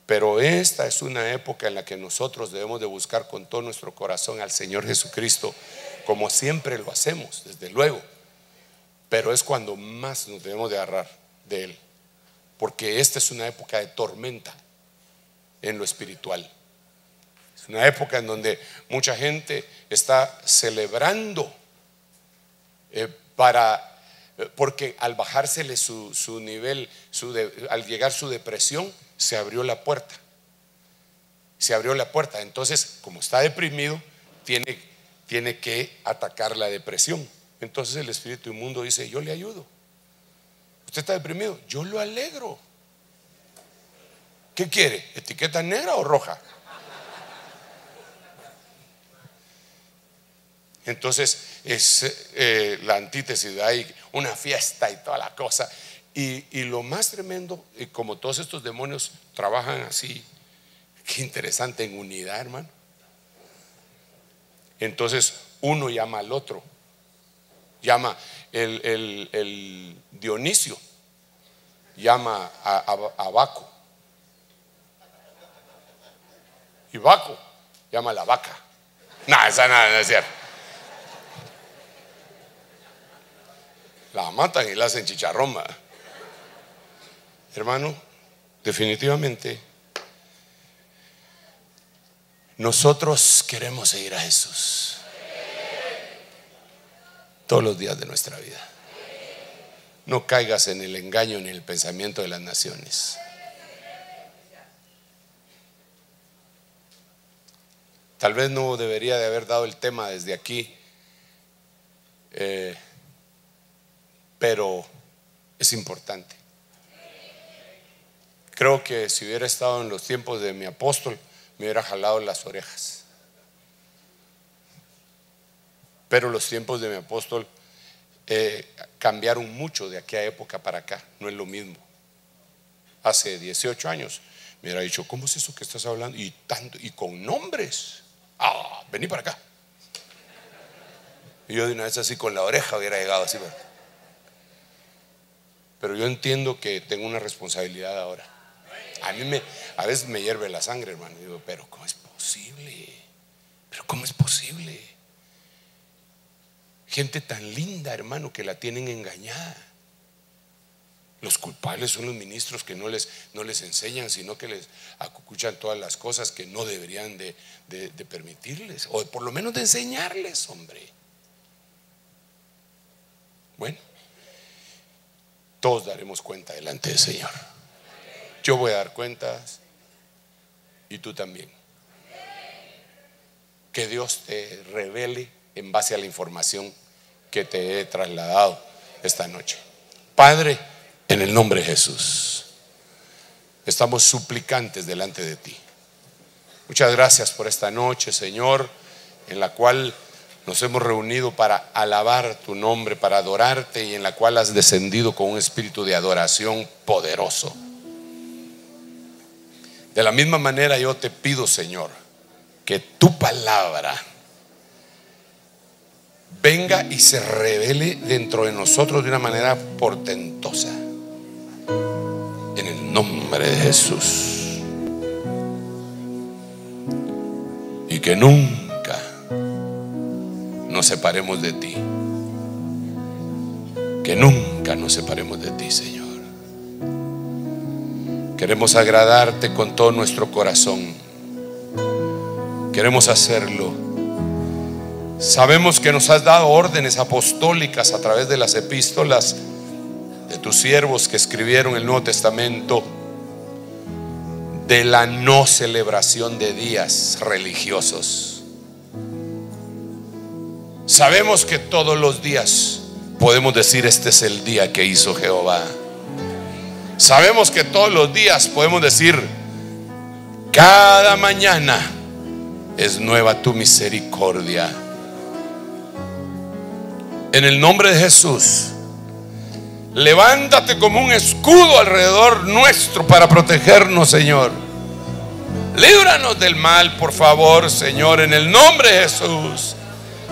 Pero esta es una época en la que nosotros debemos de buscar con todo nuestro corazón al Señor Jesucristo, como siempre lo hacemos, desde luego. Pero es cuando más nos debemos de agarrar de Él, porque esta es una época de tormenta en lo espiritual. Es una época en donde mucha gente está celebrando porque al bajársele su nivel, al llegar su depresión, se abrió la puerta. Se abrió la puerta. Entonces, como está deprimido, tiene que atacar la depresión. Entonces el espíritu inmundo dice: yo le ayudo. Usted está deprimido, yo lo alegro. ¿Qué quiere? ¿Etiqueta negra o roja? Entonces es la antítesis. Hay una fiesta y toda la cosa. Y lo más tremendo, como todos estos demonios trabajan así, qué interesante, en unidad, hermano. Entonces uno llama al otro. Llama el Dionisio, llama a Baco, y Baco llama a la vaca. Esa nada, no es cierto. La matan y la hacen chicharrón. Hermano, definitivamente nosotros queremos seguir a Jesús todos los días de nuestra vida. No caigas en el engaño ni en el pensamiento de las naciones. Tal vez no debería de haber dado el tema desde aquí, pero es importante. Creo que si hubiera estado en los tiempos de mi apóstol, me hubiera jalado las orejas. Pero los tiempos de mi apóstol cambiaron mucho de aquella época para acá. No es lo mismo. Hace 18 años me hubiera dicho: ¿cómo es eso que estás hablando? Y tanto, y con nombres. Vení para acá. Y yo de una vez así con la oreja hubiera llegado así. Pero yo entiendo que tengo una responsabilidad ahora. A veces me hierve la sangre, hermano. Y digo, pero ¿cómo es posible? ¿Pero cómo es posible? Gente tan linda, hermano, que la tienen engañada. Los culpables son los ministros que no les enseñan, sino que les acucuchan todas las cosas que no deberían de permitirles, o por lo menos de enseñarles, hombre. Bueno, todos daremos cuenta delante del Señor. Yo voy a dar cuentas y tú también. Que Dios te revele en base a la información que te he trasladado esta noche. Padre, en el nombre de Jesús, estamos suplicantes delante de ti. Muchas gracias por esta noche, Señor, en la cual nos hemos reunido para alabar tu nombre, para adorarte, y en la cual has descendido con un espíritu de adoración poderoso. De la misma manera yo te pido, Señor, que tu palabra venga y se revele dentro de nosotros de una manera portentosa. En el nombre de Jesús. Y que nunca nos separemos de ti. Que nunca nos separemos de ti, Señor. Queremos agradarte con todo nuestro corazón. Queremos hacerlo. Sabemos que nos has dado órdenes apostólicas a través de las epístolas de tus siervos que escribieron el Nuevo Testamento, de la no celebración de días religiosos. Sabemos que todos los días podemos decir: este es el día que hizo Jehová. Sabemos que todos los días podemos decir: cada mañana es nueva tu misericordia. En el nombre de Jesús, levántate como un escudo alrededor nuestro para protegernos, Señor. Líbranos del mal, por favor, Señor, en el nombre de Jesús.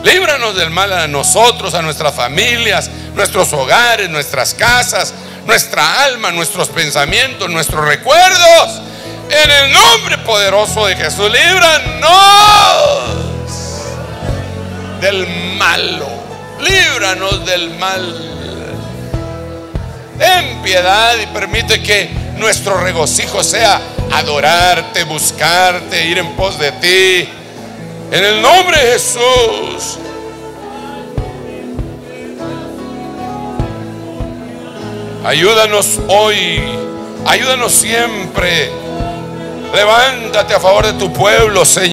Líbranos del mal a nosotros, a nuestras familias, nuestros hogares, nuestras casas, nuestra alma, nuestros pensamientos, nuestros recuerdos. En el nombre poderoso de Jesús, líbranos del malo. Líbranos del mal. Ten piedad y permite que nuestro regocijo sea adorarte, buscarte, ir en pos de ti. En el nombre de Jesús. Ayúdanos hoy, ayúdanos siempre. Levántate a favor de tu pueblo, Señor.